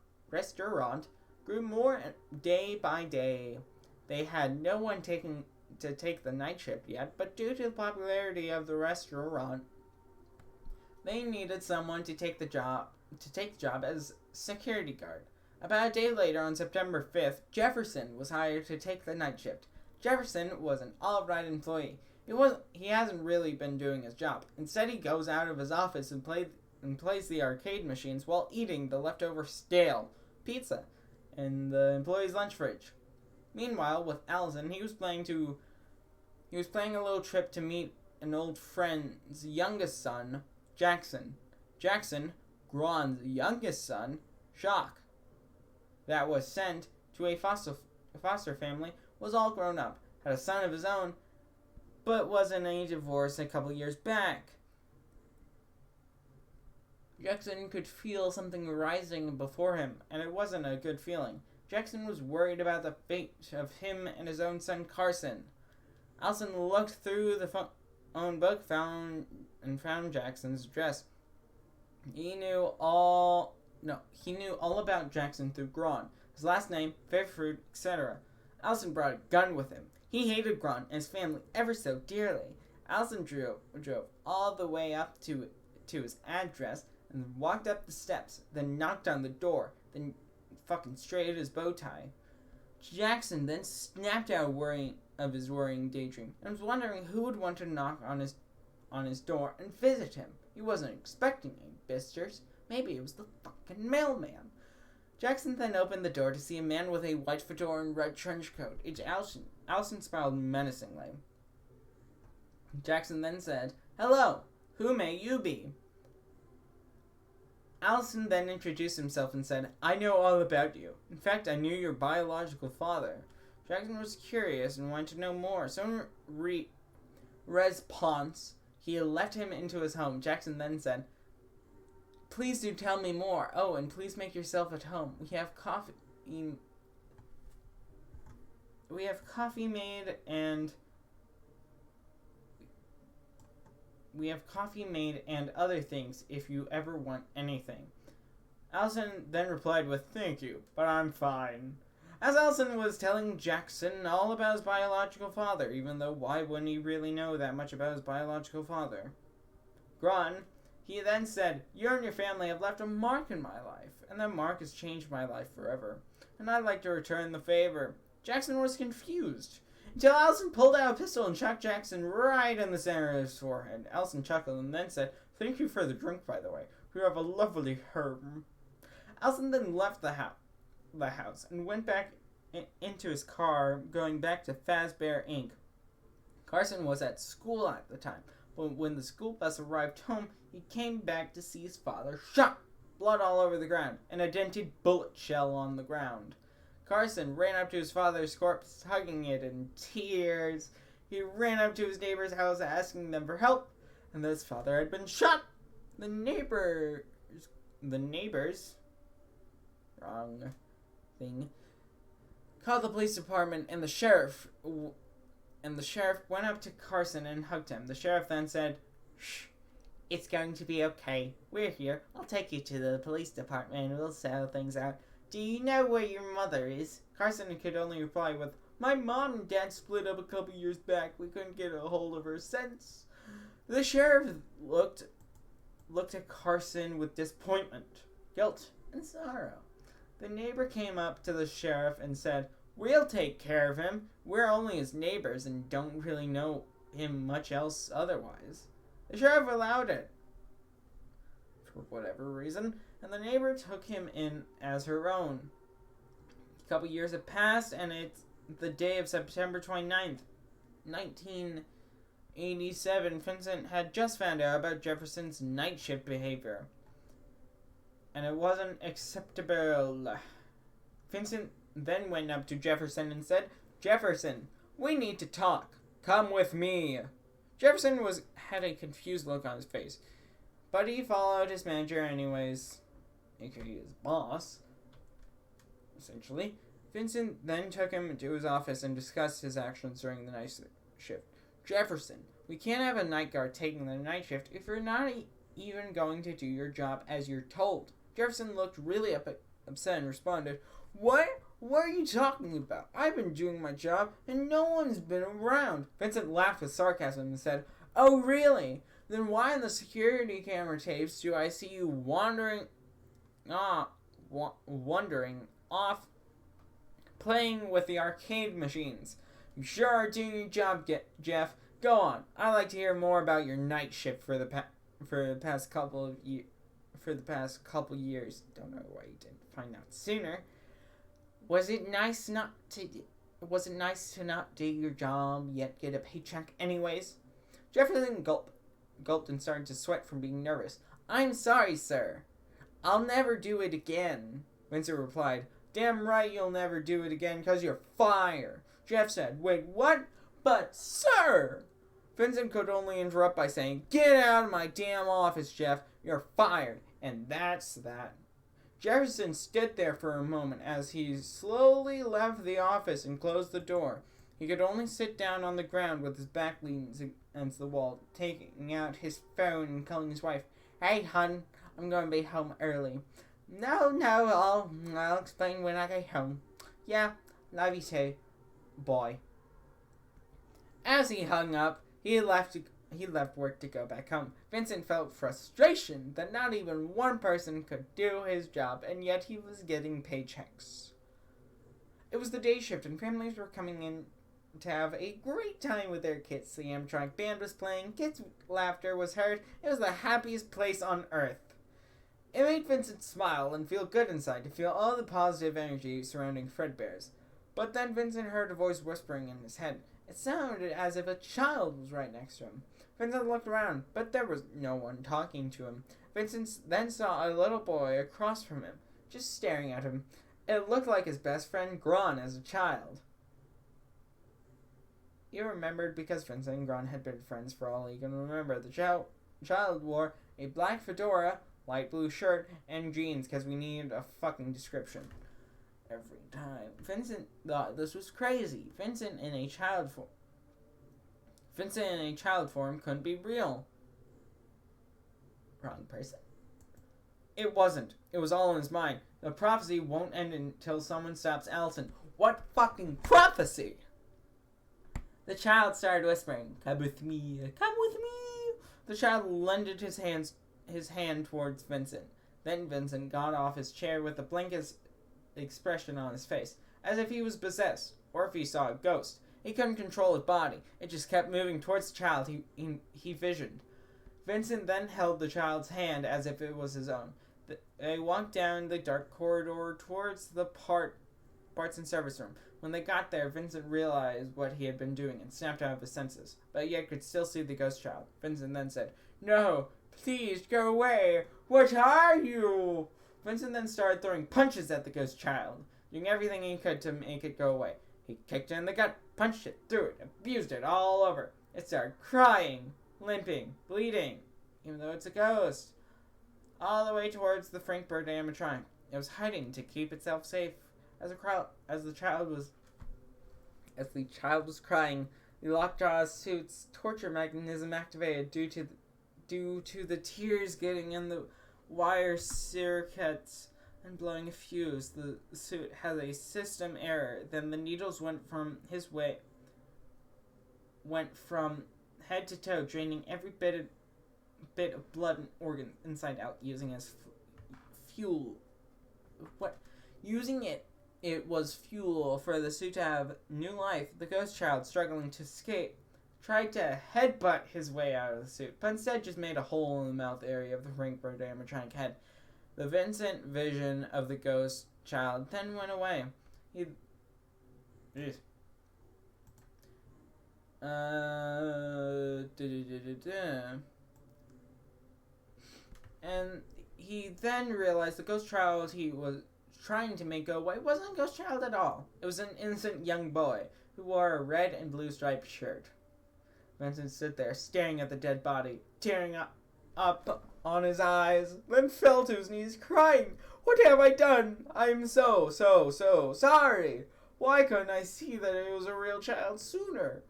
grew more day by day. They had no one taking to take the night shift yet, but due to the popularity of the restaurant, they needed someone to take the job as security guard. About a day later, on September 5th, Jefferson was hired to take the night shift. Jefferson was an all-right employee. He hasn't really been doing his job. Instead, he goes out of his office and plays the arcade machines while eating the leftover stale pizza in the employee's lunch fridge. Meanwhile, with Allison, he was planning a little trip to meet an old friend's youngest son, Jackson. Jackson, Gron's youngest son, Jacques, that was sent to a foster family, was all grown up, had a son of his own, but was in a divorce a couple years back. Jackson could feel something rising before him, and it wasn't a good feeling. Jackson was worried about the fate of him and his own son Carson. Allison looked through the phone book, found Jackson's address. He knew all about Jackson through Gron, his last name, favorite fruit, etc. Allison brought a gun with him. He hated Gron and his family ever so dearly. Allison drove all the way up to his address and walked up the steps, then knocked on the door, then fucking straightened his bow tie. Jackson then snapped out of his worrying daydream and was wondering who would want to knock on his door and visit him. He wasn't expecting any visitors. Maybe it was the fucking mailman. Jackson then opened the door to see a man with a white fedora and red trench coat. It's Allison. Allison smiled menacingly. Jackson then said, "Hello, who may you be?" Allison then introduced himself and said, "I know all about you. In fact, I knew your biological father." Jackson was curious and wanted to know more. So in response, he let him into his home. Jackson then said, "Please do tell me more. Oh, and please make yourself at home. We have coffee made and other things if you ever want anything." Allison then replied with, "Thank you, but I'm fine." As Allison was telling Jackson all about his biological father, even though why wouldn't he really know that much about his biological father? Gron, he then said, "You and your family have left a mark in my life, and that mark has changed my life forever, and I'd like to return the favor." Jackson was confused, until Allison pulled out a pistol and shot Jackson right in the center of his forehead. Allison chuckled and then said, "Thank you for the drink, by the way. You have a lovely herb." Allison then left the house and went back into his car, going back to Fazbear Inc. Carson was at school at the time, but when the school bus arrived home, he came back to see his father shot, blood all over the ground, and a dented bullet shell on the ground. Carson ran up to his father's corpse, hugging it in tears. He ran up to his neighbor's house, asking them for help, and his father had been shot. The neighbors, wrong thing, called the police department, and the sheriff went up to Carson and hugged him. The sheriff then said, "Shh, it's going to be okay. We're here. I'll take you to the police department and we'll settle things out. Do you know where your mother is?" Carson could only reply with, "My mom and dad split up a couple years back. We couldn't get a hold of her since." The sheriff looked at Carson with disappointment, guilt, and sorrow. The neighbor came up to the sheriff and said, "We'll take care of him. We're only his neighbors and don't really know him much else otherwise." The sheriff allowed it, for whatever reason, and the neighbor took him in as her own. A couple years had passed, and it's the day of September 29th, 1987. Vincent had just found out about Jefferson's night shift behavior, and it wasn't acceptable. Vincent then went up to Jefferson and said, "Jefferson, we need to talk. Come with me." Jefferson had a confused look on his face, but he followed his manager anyways, aka his boss, essentially. Vincent then took him to his office and discussed his actions during the night shift. "Jefferson, we can't have a night guard taking the night shift if you're not even going to do your job as you're told." Jefferson looked really upset and responded, "What? What are you talking about? I've been doing my job and no one's been around. Vincent laughed with sarcasm and said, Oh, really? Then why in the security camera tapes do I see you wandering off playing with the arcade machines? You sure are doing your job, Jeff. Go on. I'd like to hear more about your night shift for the past couple years. Don't know why you didn't find out sooner. Was it nice to not do your job yet get a paycheck anyways? Jefferson gulped and started to sweat from being nervous. I'm sorry, sir. I'll never do it again, Vincent replied. Damn right you'll never do it again, 'cause you're fired. Jeff said, Wait, what? But, sir! Vincent could only interrupt by saying, Get out of my damn office, Jeff. You're fired. And that's that. Jefferson stood there for a moment as he slowly left the office and closed the door. He could only sit down on the ground with his back leaned against the wall, taking out his phone and calling his wife. Hey, hun, I'm going to be home early. No, I'll explain when I get home. Yeah, love you too. Boy. As he hung up, he left work to go back home. Vincent felt frustration that not even one person could do his job, and yet he was getting paychecks. It was the day shift, and families were coming in to have a great time with their kids. The Amtrak band was playing, kids' laughter was heard. It was the happiest place on earth. It made Vincent smile and feel good inside to feel all the positive energy surrounding Fredbear's. But then Vincent heard a voice whispering in his head. It sounded as if a child was right next to him. Vincent looked around, but there was no one talking to him. Vincent then saw a little boy across from him, just staring at him. It looked like his best friend Gron as a child. He remembered because Vincent and Gron had been friends for all he can remember. The child wore a black fedora, light blue shirt, and jeans because we needed a fucking description. Every time. Vincent thought this was crazy. Vincent in a child form couldn't be real. Wrong person. It wasn't. It was all in his mind. The prophecy won't end until someone stops Allison. What fucking prophecy? The child started whispering, Come with me, come with me. The child lended his hand towards Vincent. Then Vincent got off his chair with the blankest expression on his face, as if he was possessed, or if he saw a ghost. He couldn't control his body. It just kept moving towards the child he visioned. Vincent then held the child's hand as if it was his own. They walked down the dark corridor towards the parts and service room. When they got there, Vincent realized what he had been doing and snapped out of his senses, but yet could still see the ghost child. Vincent then said, No, please go away. What are you? Vincent then started throwing punches at the ghost child, doing everything he could to make it go away. He kicked it in the gut, punched it, threw it, abused it all over. It started crying, limping, bleeding, even though it's a ghost, all the way towards the Frankfurt animatronic. It was hiding to keep itself safe. As the child was crying, the lockjaw suit's torture mechanism activated due to the tears getting in the wire circuits and blowing a fuse. The suit had a system error. Then the needles went from head to toe, draining every bit of blood and organ inside out, using as fuel. It was fuel for the suit to have new life. The ghost child, struggling to escape, tried to headbutt his way out of the suit, but instead just made a hole in the mouth area of the Frankfurt animatronic head. The Vincent vision of the ghost child then went away. And he then realized the ghost child he was trying to make go away wasn't a ghost child at all. It was an innocent young boy who wore a red and blue striped shirt. Vincent stood there, staring at the dead body, tearing up on his eyes, then fell to his knees, crying, What have I done? I'm so sorry. Why couldn't I see that it was a real child sooner?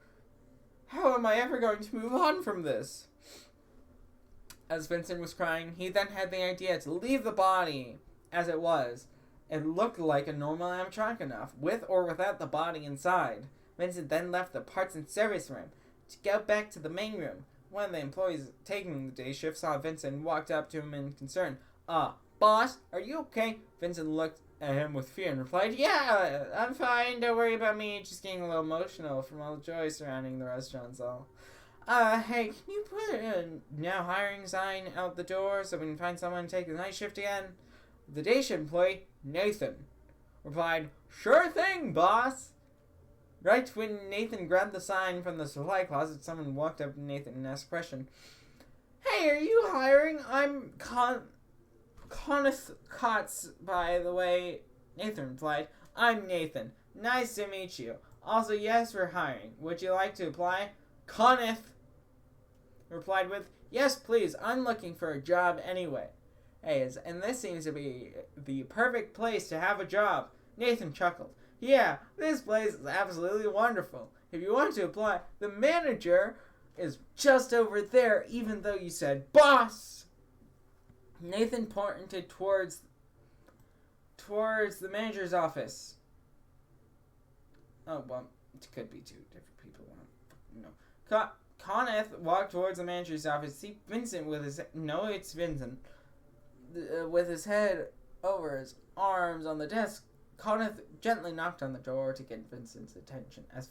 How am I ever going to move on from this? As Vincent was crying, he then had the idea to leave the body as it was, It looked like a normal animatronic enough, with or without the body inside. Vincent then left the parts and service room to go back to the main room. One of the employees taking the day shift saw Vincent and walked up to him in concern. Boss, are you okay? Vincent looked at him with fear and replied, Yeah, I'm fine. Don't worry about me. Just getting a little emotional from all the joy surrounding the restaurant's all. Hey, can you put a now hiring sign out the door so we can find someone to take the night shift again? The day shift employee, Nathan, replied, Sure thing, boss. Right when Nathan grabbed the sign from the supply closet, someone walked up to Nathan and asked a question. Hey, are you hiring? I'm Kenneth Kotz, by the way. Nathan replied, I'm Nathan. Nice to meet you. Also, yes, we're hiring. Would you like to apply? Kenneth replied with, Yes, please. I'm looking for a job anyway. Hey, and this seems to be the perfect place to have a job. Nathan chuckled. Yeah, this place is absolutely wonderful. If you want to apply, the manager is just over there, even though you said boss. Nathan pointed towards the manager's office. Oh, well, it could be two different people. No. Kenneth walked towards the manager's office. See Vincent with his... No, it's Vincent. With his head over his arms on the desk. Kenneth gently knocked on the door to get Vincent's attention. As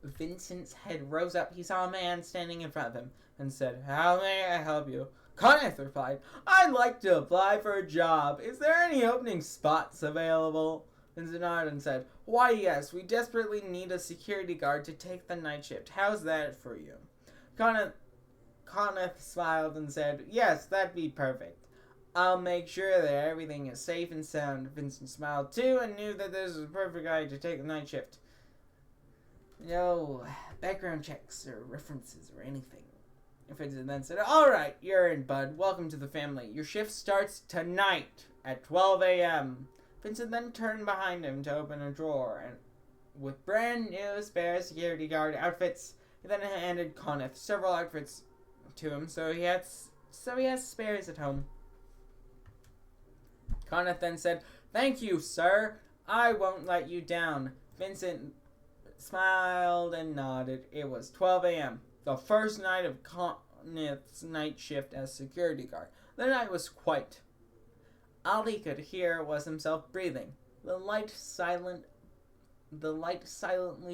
Vincent's head rose up, he saw a man standing in front of him and said, How may I help you? Kenneth replied, I'd like to apply for a job. Is there any opening spots available? Vincent nodded and said, Why, yes, we desperately need a security guard to take the night shift. How's that for you? Kenneth smiled and said, Yes, that'd be perfect. I'll make sure that everything is safe and sound. Vincent smiled too and knew that this was the perfect guy to take the night shift. No background checks or references or anything. Vincent then said, Alright, you're in, bud. Welcome to the family. Your shift starts tonight at 12 a.m. Vincent then turned behind him to open a drawer and with brand new spare security guard outfits. He then handed Kenneth several outfits to him, so he has spares at home. Kenneth then said, Thank you, sir. I won't let you down. Vincent smiled and nodded. It was 12 a.m., the first night of Kenneth's night shift as security guard. The night was quiet. All he could hear was himself breathing, the light silently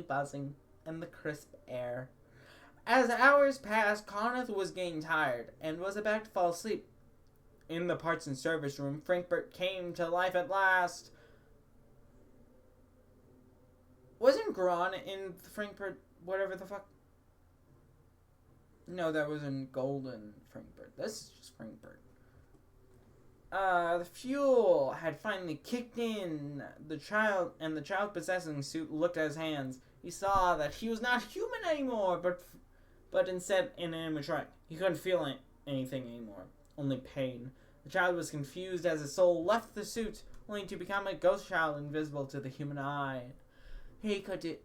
buzzing, and the crisp air. As hours passed, Kenneth was getting tired and was about to fall asleep. In the parts and service room, Frankfurt came to life at last. Wasn't Gron in Frankfurt, whatever the fuck? No, that was in Golden Frankfurt. This is just Frankfurt. The fuel had finally kicked in. The child possessing suit looked at his hands. He saw that he was not human anymore, but instead an animatronic. He couldn't feel anything anymore, only pain. The child was confused as his soul left the suit, only to become a ghost child invisible to the human eye. He could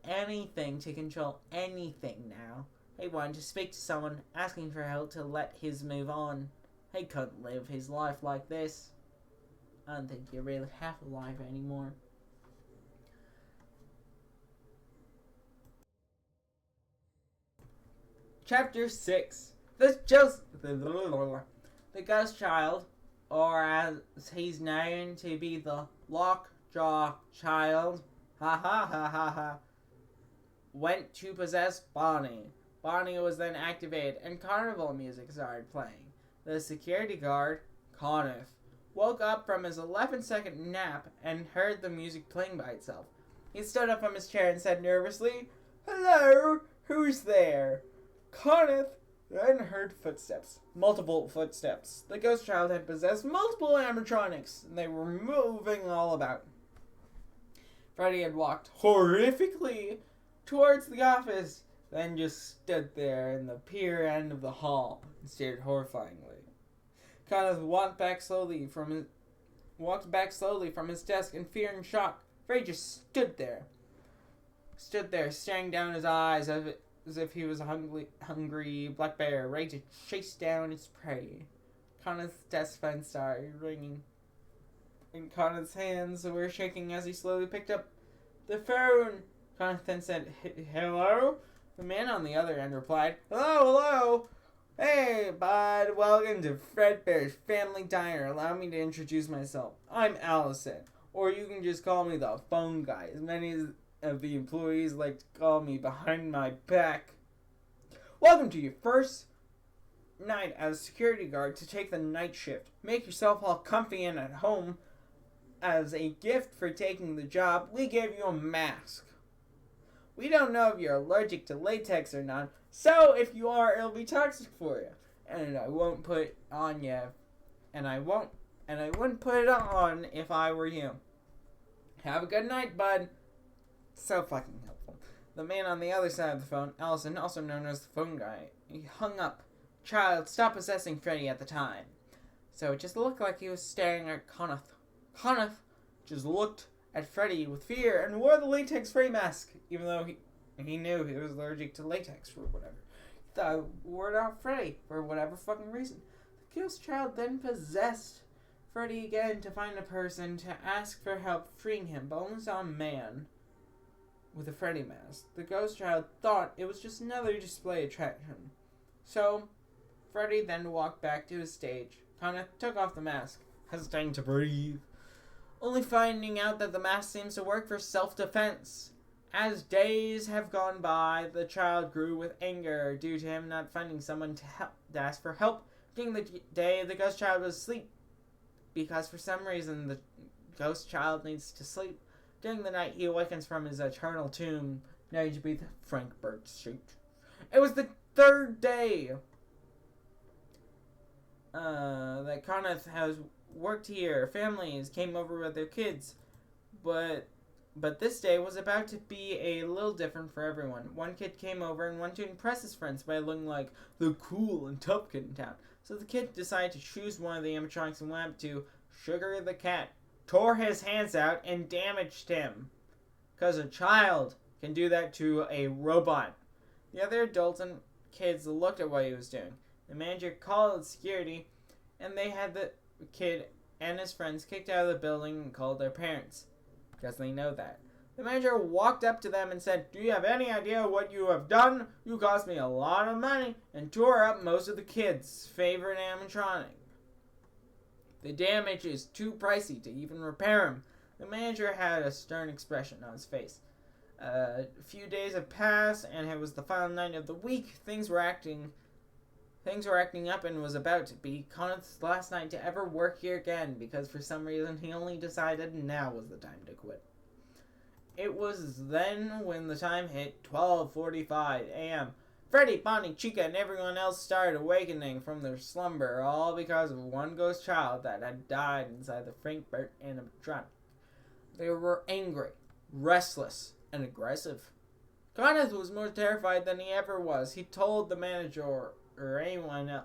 anything to control anything now. He wanted to speak to someone, asking for help to let his move on. He couldn't live his life like this. I don't think you really have a life anymore. Chapter 6. The Ghost Child, or as he's known to be the Lockjaw Child, went to possess Bonnie. Bonnie was then activated and carnival music started playing. The security guard, Kenneth, woke up from his 11-second nap and heard the music playing by itself. He stood up from his chair and said nervously, Hello, who's there? Kenneth then heard footsteps. Multiple footsteps. The ghost child had possessed multiple animatronics, and they were moving all about. Freddy had walked horrifically towards the office, then just stood there in the pier end of the hall and stared horrifyingly. Kenneth walked back slowly from his desk in fear and shock. Freddy just stood there, staring down his eyes as if he was a hungry black bear ready to chase down its prey. Connor's desk phone started ringing, and Connor's hands were shaking as he slowly picked up the phone. Connor then said, "Hello?" The man on the other end replied, hello. Hey, bud, welcome to Fredbear's Family Diner. Allow me to introduce myself. I'm Allison, or you can just call me the phone guy, as many of the employees like to call me behind my back. Welcome to your first night as a security guard to take the night shift. Make yourself all comfy and at home. As a gift for taking the job, we gave you a mask. We don't know if you're allergic to latex or not, so if you are, it'll be toxic for you. And I won't put it on you. And I wouldn't put it on if I were you. Have a good night, bud. So fucking helpful. The man on the other side of the phone, Allison, also known as the phone guy, he hung up. Child, stop possessing Freddy at the time. So it just looked like he was staring at Connoth. Connoth just looked at Freddy with fear and wore the latex-free mask, even though he knew he was allergic to latex or whatever. He thought it wore out Freddy for whatever fucking reason. The ghost child then possessed Freddy again to find a person to ask for help freeing him, but only saw a man with a Freddy mask. The ghost child thought it was just another display attraction. So, Freddy then walked back to his stage. Connoth took off the mask, hesitating to breathe, only finding out that the mask seems to work for self-defense. As days have gone by, the child grew with anger due to him not finding someone to ask for help. During the day, the ghost child was asleep, because for some reason the ghost child needs to sleep. During the night, he awakens from his eternal tomb, known to be the Frankfurt suit. It was the third day that Connoth has worked here. Families came over with their kids, but this day was about to be a little different for everyone. One kid came over and wanted to impress his friends by looking like the cool and tough kid in town. So the kid decided to choose one of the animatronics and went up to Sugar the cat, tore his hands out, and damaged him. Because a child can do that to a robot. The other adults and kids looked at what he was doing. The manager called security, and they had the kid and his friends kicked out of the building and called their parents, because they know that. The manager walked up to them and said, "Do you have any idea what you have done? You cost me a lot of money and tore up most of the kids' favorite animatronic. The damage is too pricey to even repair him." The manager had a stern expression on his face. A few days have passed, and it was the final night of the week. Things were acting up and was about to be Connoth's last night to ever work here again, because for some reason he only decided now was the time to quit. It was then when the time hit 12:45 a.m. Freddy, Bonnie, Chica, and everyone else started awakening from their slumber, all because of one ghost child that had died inside the Frankfurt animatronic. They were angry, restless, and aggressive. Connoth was more terrified than he ever was. He told the manager or anyone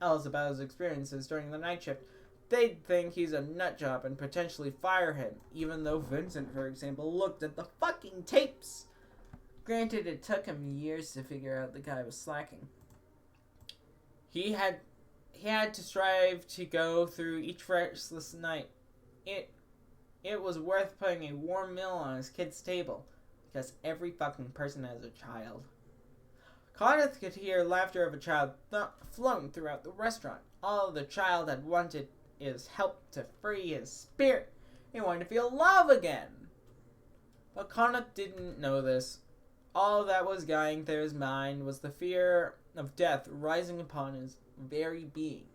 else about his experiences during the night shift. They'd think he's a nutjob and potentially fire him, even though Vincent, for example, looked at the fucking tapes. Granted, it took him years to figure out the guy was slacking. He had to strive to go through each restless night. It was worth putting a warm meal on his kid's table, because every fucking person has a child. Connoth could hear laughter of a child flown throughout the restaurant. All the child had wanted is help to free his spirit. He wanted to feel love again. But Connoth didn't know this. All that was going through his mind was the fear of death rising upon his very being.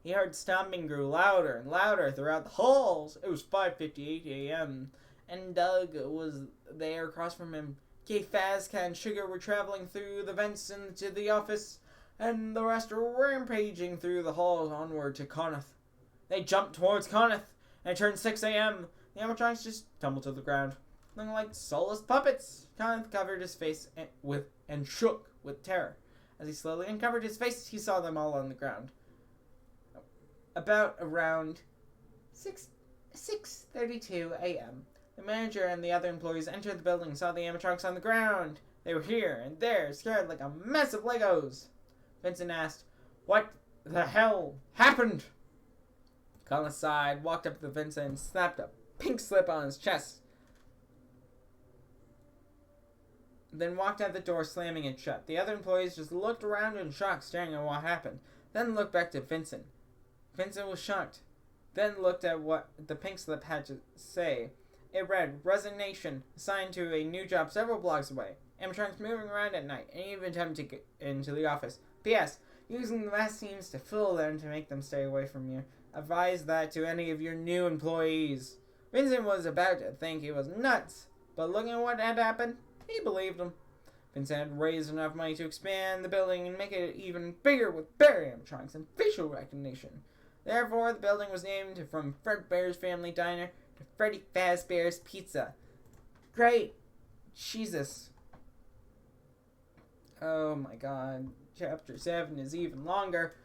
He heard stomping grew louder and louder throughout the halls. It was 5:58 a.m., and Doug was there across from him. Kay, Fazca, and Sugar were traveling through the vents into the office, and the rest were rampaging through the halls onward to Connoth. They jumped towards Connoth, and it turned 6 a.m. The animatronics just tumbled to the ground, looking like soulless puppets. Connoth covered his face and shook with terror. As he slowly uncovered his face, he saw them all on the ground. Around 6:32 a.m., the manager and the other employees entered the building and saw the animatronics on the ground. They were here and there, scared like a mess of Legos. Vincent asked, "What the hell happened?" Called aside, walked up to Vincent and slapped a pink slip on his chest. Then walked out the door, slamming it shut. The other employees just looked around in shock, staring at what happened. Then looked back to Vincent. Vincent was shocked. Then looked at what the pink slip had to say. It read, "Resignation, assigned to a new job several blocks away. Animatronics moving around at night, and even attempt to get into the office. P.S. Using the vaccines to fool them to make them stay away from you. Advise that to any of your new employees." Vincent was about to think he was nuts, but looking at what had happened, he believed him. Vincent had raised enough money to expand the building and make it even bigger with better animatronics and facial recognition. Therefore, the building was named from Fredbear's Family Diner to Freddy Fazbear's Pizza. Great! Jesus. Oh my god. Chapter 7 is even longer.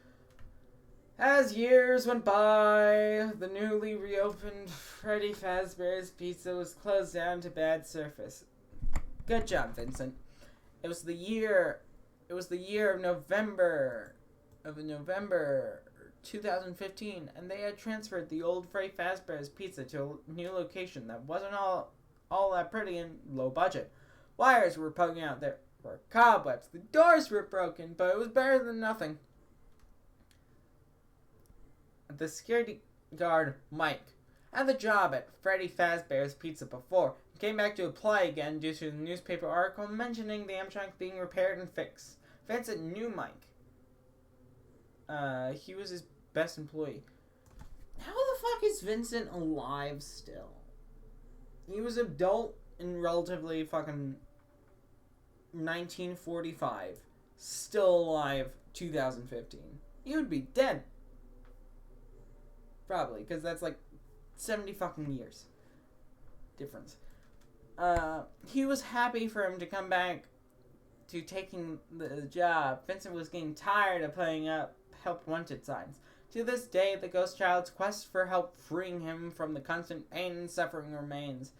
As years went by, the newly reopened Freddy Fazbear's Pizza was closed down to bad service. Good job, Vincent. It was the year of November 2015, and they had transferred the old Freddy Fazbear's Pizza to a new location that wasn't all that pretty and low budget. Wires were poking out, there were cobwebs, the doors were broken, but it was better than nothing. The security guard, Mike, had the job at Freddy Fazbear's Pizza before, and came back to apply again due to the newspaper article mentioning the animatronics being repaired and fixed. Vincent knew Mike. He was his best employee. How the fuck is Vincent alive still? He was adult in relatively fucking 1945. Still alive 2015. He would be dead. Probably, because that's like 70 fucking years difference. He was happy for him to come back to taking the job. Vincent was getting tired of putting up help wanted signs. To this day, the ghost child's quest for help freeing him from the constant pain and suffering remains.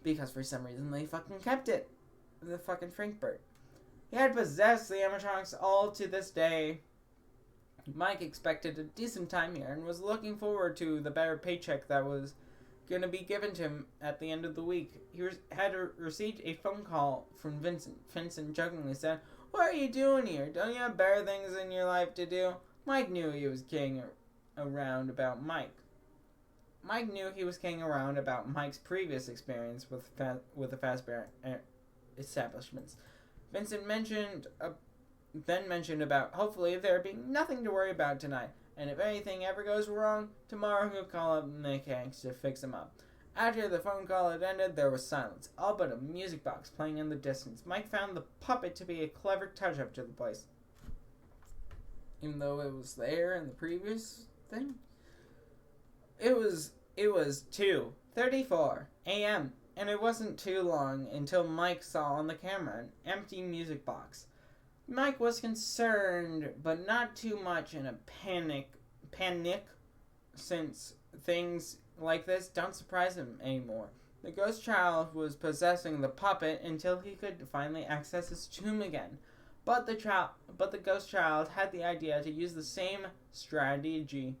Because for some reason they fucking kept it. The fucking Frankbird. He had possessed the animatronics all to this day. Mike expected a decent time here and was looking forward to the better paycheck that was going to be given to him at the end of the week. He had received a phone call from Vincent. Vincent jokingly said, "What are you doing here? Don't you have better things in your life to do?" Mike knew he was kidding around about Mike. Mike knew he was kidding around about Mike's previous experience with the Fazbear establishments. Vincent then mentioned about hopefully there being nothing to worry about tonight, and if anything ever goes wrong, tomorrow he'll call up the mechanics to fix him up. After the phone call had ended, there was silence, all but a music box playing in the distance. Mike found the puppet to be a clever touch-up to the place. Even though it was there in the previous thing. It was 2:34 a.m., and it wasn't too long until Mike saw on the camera an empty music box. Mike was concerned, but not too much in a panic, since things like this don't surprise him anymore. The ghost child was possessing the puppet until he could finally access his tomb again. But the ghost child had the idea to use the same strategy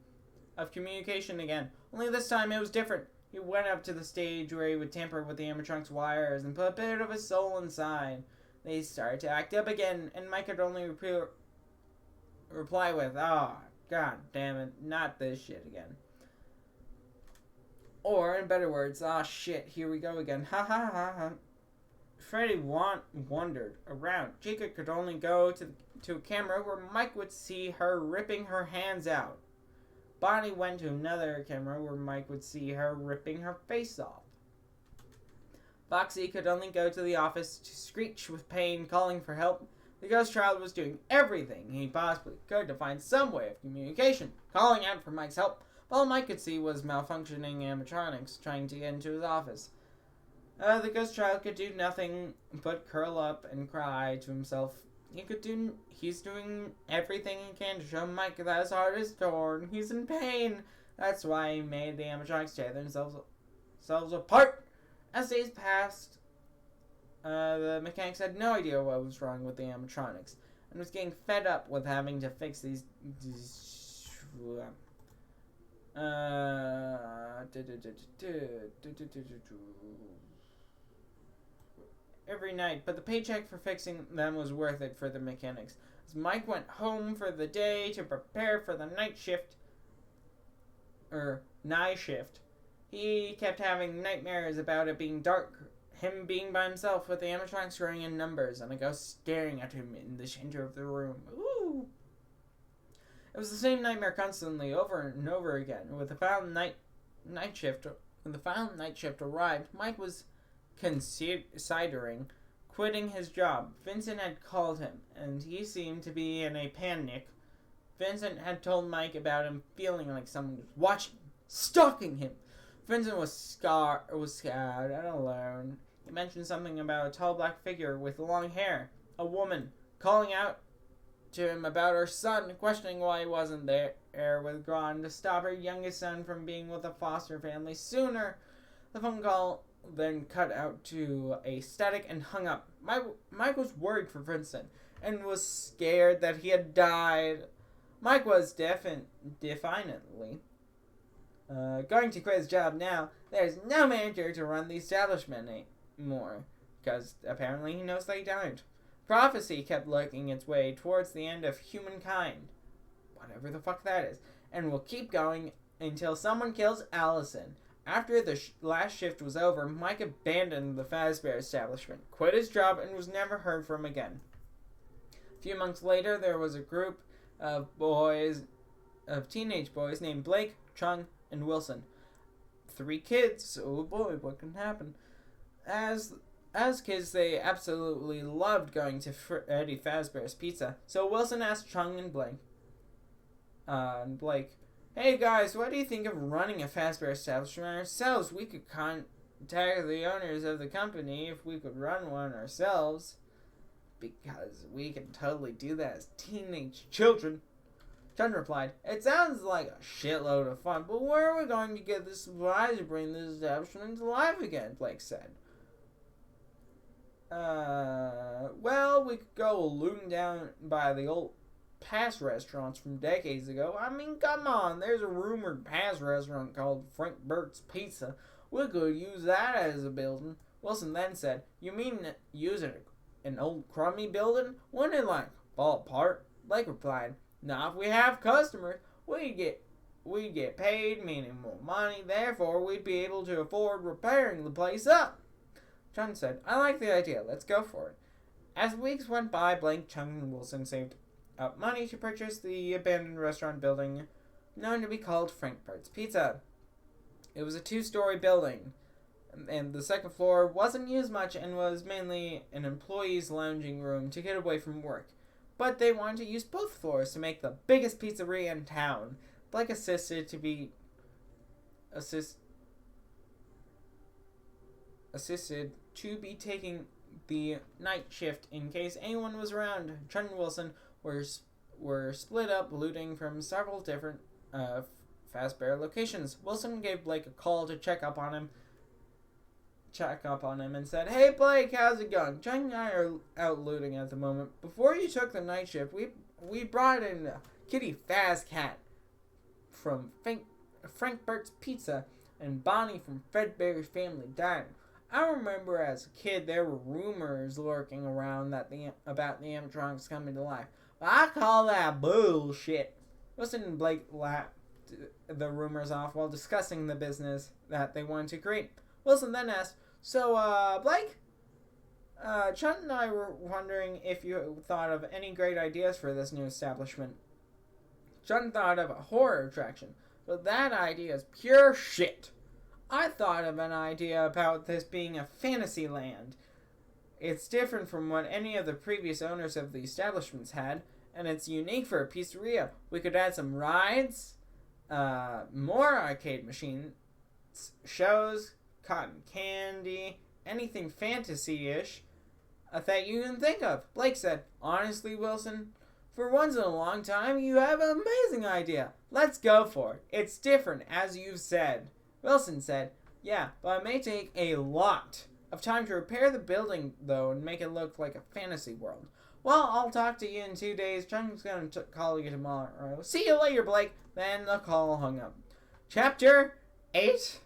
of communication again. Only this time it was different. He went up to the stage where he would tamper with the animatronic's wires and put a bit of his soul inside. They started to act up again, and Mike could only reply with, "Oh, god damn it, not this shit again." Or, in better words, "Ah, shit, here we go again. Ha ha ha ha." Freddy wandered around. Chica could only go to a camera where Mike would see her ripping her hands out. Bonnie went to another camera where Mike would see her ripping her face off. Foxy could only go to the office to screech with pain, calling for help. The ghost child was doing everything he possibly could to find some way of communication, calling out for Mike's help. All Mike could see was malfunctioning animatronics trying to get into his office. The ghost child could do nothing but curl up and cry to himself. He's doing everything he can to show Mike that his heart is torn. He's in pain. That's why he made the animatronics tear themselves apart. As days passed, the mechanics had no idea what was wrong with the animatronics, and was getting fed up with having to fix these Every night, but the paycheck for fixing them was worth it for the mechanics. As Mike went home for the day to prepare for the night shift, he kept having nightmares about it being dark, him being by himself with the animatronics growing in numbers, and a ghost staring at him in the center of the room. Ooh! It was the same nightmare constantly, over and over again. When the final night shift arrived, Mike was considering quitting his job. Vincent had called him, and he seemed to be in a panic. Vincent had told Mike about him feeling like someone was watching, stalking him. Vincent was scared and alone. He mentioned something about a tall black figure with long hair, a woman, calling out to him about her son, questioning why he wasn't there, withdrawn to stop her youngest son from being with a foster family sooner. The phone call then cut out to a static and hung up. Mike was worried for Vincent and was scared that he had died. Mike was defiantly going to quit his job now. There's no manager to run the establishment anymore, because apparently he knows they died. Prophecy kept looking its way towards the end of humankind, whatever the fuck that is, and will keep going until someone kills Allison. After the last shift was over, Mike abandoned the Fazbear establishment, quit his job, and was never heard from again. A few months later, there was a group of teenage boys named Blake, Chung, and Wilson. 3 kids. Oh boy, what can happen? As kids, they absolutely loved going to Freddy Fazbear's Pizza. So Wilson asked Chung and Blake, "Hey guys, what do you think of running a Fazbear establishment ourselves? We could contact the owners of the company if we could run one ourselves, because we can totally do that as teenage children." Chung replied, "It sounds like a shitload of fun, but where are we going to get the supplies to bring this establishment to life again?" Blake said. Well, we could go looting down by the old past restaurants from decades ago. I mean, come on, there's a rumored past restaurant called Frank Burt's Pizza. We could use that as a building." Wilson then said, "You mean using an old crummy building? Wouldn't it, like, fall apart?" Blake replied, "Not if we have customers. We'd get paid minimal money, therefore we'd be able to afford repairing the place up." Chung said, "I like the idea. Let's go for it." As weeks went by, Blake, Chung, and Wilson saved up money to purchase the abandoned restaurant building known to be called Frank Burt's Pizza. It was a 2-story building, and the second floor wasn't used much and was mainly an employee's lounging room to get away from work. But they wanted to use both floors to make the biggest pizzeria in town. Blake assisted to be taking the night shift in case anyone was around. Trent and Wilson were split up, looting from several different Fazbear locations. Wilson gave Blake a call to check up on him and said, "Hey Blake, how's it going? Trent and I are out looting at the moment. Before you took the night shift, we brought in Kitty Fazcat from Frank Burt's Pizza and Bonnie from Fredbear's Family Diner. I remember as a kid there were rumors lurking around about the animatronics coming to life, but I call that bullshit." Wilson and Blake laughed the rumors off while discussing the business that they wanted to create. Wilson then asked, "So, Blake, Chunt and I were wondering if you thought of any great ideas for this new establishment." Chunt thought of a horror attraction, but that idea is pure shit. "I thought of an idea about this being a fantasy land. It's different from what any of the previous owners of the establishments had, and it's unique for a pizzeria. We could add some rides, more arcade machines, shows, cotton candy, anything fantasy-ish that you can think of." Blake said, "Honestly, Wilson, for once in a long time, you have an amazing idea. Let's go for it. It's different, as you've said." Wilson said, "Yeah, but it may take a lot of time to repair the building, though, and make it look like a fantasy world." "Well, I'll talk to you in 2 days. Chung's going to call you tomorrow. See you later, Blake." Then the call hung up. Chapter 8.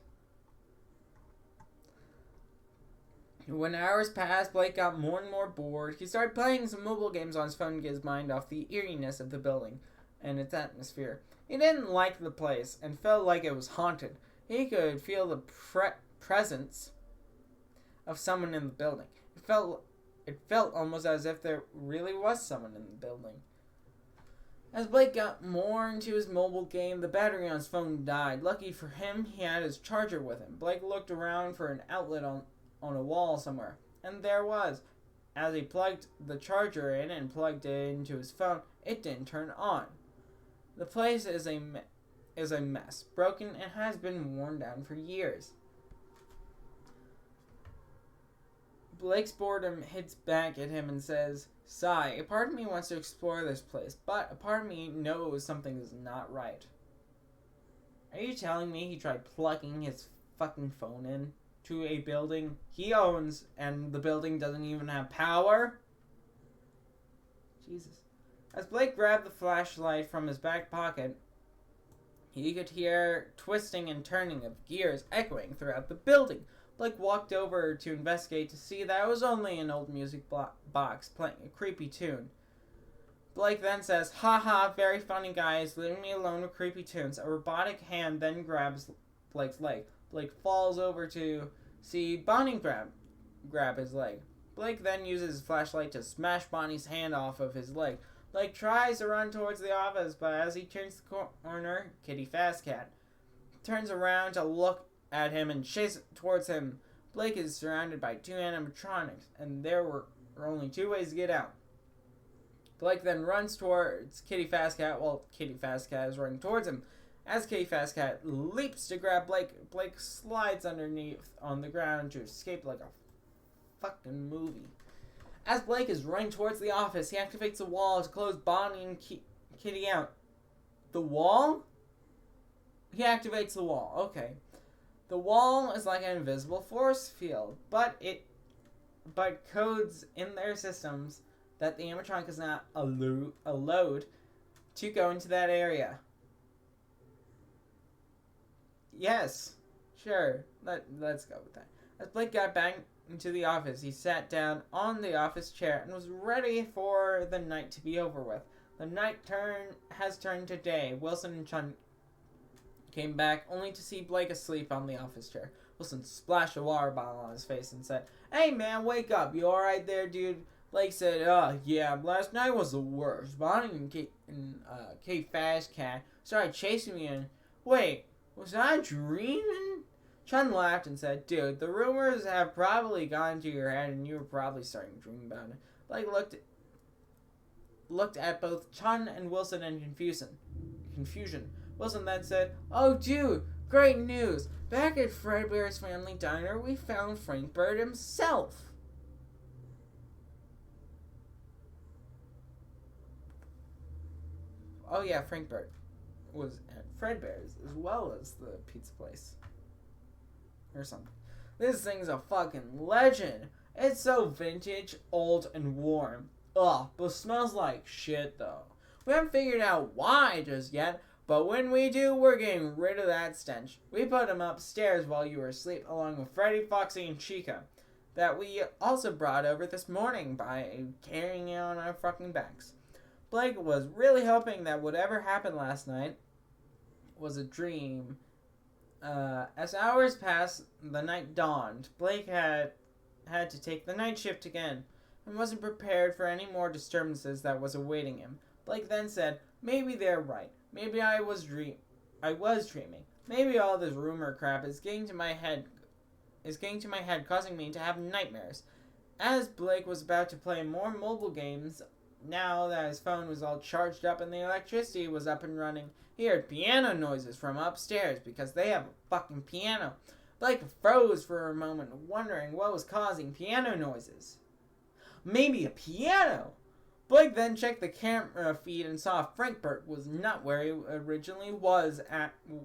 When hours passed, Blake got more and more bored. He started playing some mobile games on his phone to get his mind off the eeriness of the building and its atmosphere. He didn't like the place and felt like it was haunted. He could feel the presence of someone in the building. It felt almost as if there really was someone in the building. As Blake got more into his mobile game, the battery on his phone died. Lucky for him, he had his charger with him. Blake looked around for an outlet on a wall somewhere, and there was. As he plugged the charger in and plugged it into his phone, it didn't turn on. The place is a mess, broken, and has been worn down for years. Blake's boredom hits back at him and says, "Sigh, a part of me wants to explore this place, but a part of me knows something is not right." Are you telling me he tried plugging his fucking phone in to a building he owns and the building doesn't even have power? Jesus. As Blake grabbed the flashlight from his back pocket, he could hear twisting and turning of gears echoing throughout the building. Blake walked over to investigate to see that it was only an old music box playing a creepy tune. Blake then says, "Haha, very funny guys, leaving me alone with creepy tunes." A robotic hand then grabs Blake's leg. Blake falls over to see Bonnie grab his leg. Blake then uses his flashlight to smash Bonnie's hand off of his leg. Blake tries to run towards the office, but as he turns the corner, Kitty Fastcat turns around to look at him and chases towards him. Blake is surrounded by two animatronics, and there were only two ways to get out. Blake then runs towards Kitty Fastcat while Kitty Fastcat is running towards him. As Kitty Fastcat leaps to grab Blake, Blake slides underneath on the ground to escape like a fucking movie. As Blake is running towards the office, he activates the wall to close Bonnie and Kitty out. The wall? He activates the wall. Okay. The wall is like an invisible force field, but codes in their systems that the animatronic is not allowed to go into that area. Yes, sure. Let's go with that. As Blake got back into the office, he sat down on the office chair and was ready for the night to be over with. The night has turned to day. Wilson and Chun came back only to see Blake asleep on the office chair. Wilson splashed a water bottle on his face and said, "Hey man, wake up. You alright there, dude?" Blake said, yeah, last night was the worst. Bonnie and Kate Fastcat started chasing me and... Wait, was I dreaming? Chun laughed and said, "Dude, the rumors have probably gone to your head and you were probably starting to dream about it." Blake looked at both Chun and Wilson in confusion. Wilson then said, "Oh, dude, great news. Back at Fredbear's family diner, we found Frank Bird himself." Oh yeah, Frank Bird was at Fredbear's as well as the pizza place. Or something. This thing's a fucking legend. It's so vintage, old, and warm. Ugh, but smells like shit though. We haven't figured out why just yet, but when we do, we're getting rid of that stench. We put him upstairs while you were asleep, along with Freddy, Foxy, and Chica, that we also brought over this morning by carrying it on our fucking backs. Blake was really hoping that whatever happened last night was a dream. As hours passed, the night dawned. Blake had to take the night shift again and wasn't prepared for any more disturbances that was awaiting him. Blake then said, "Maybe they're right. Maybe I was dreaming. Maybe all this rumor crap is getting to my head, causing me to have nightmares." As Blake was about to play more mobile games, now that his phone was all charged up and the electricity was up and running, he heard piano noises from upstairs because they have a fucking piano. Blake froze for a moment, wondering what was causing piano noises. Maybe a piano! Blake then checked the camera feed and saw Frank Bird was not where he originally was at. For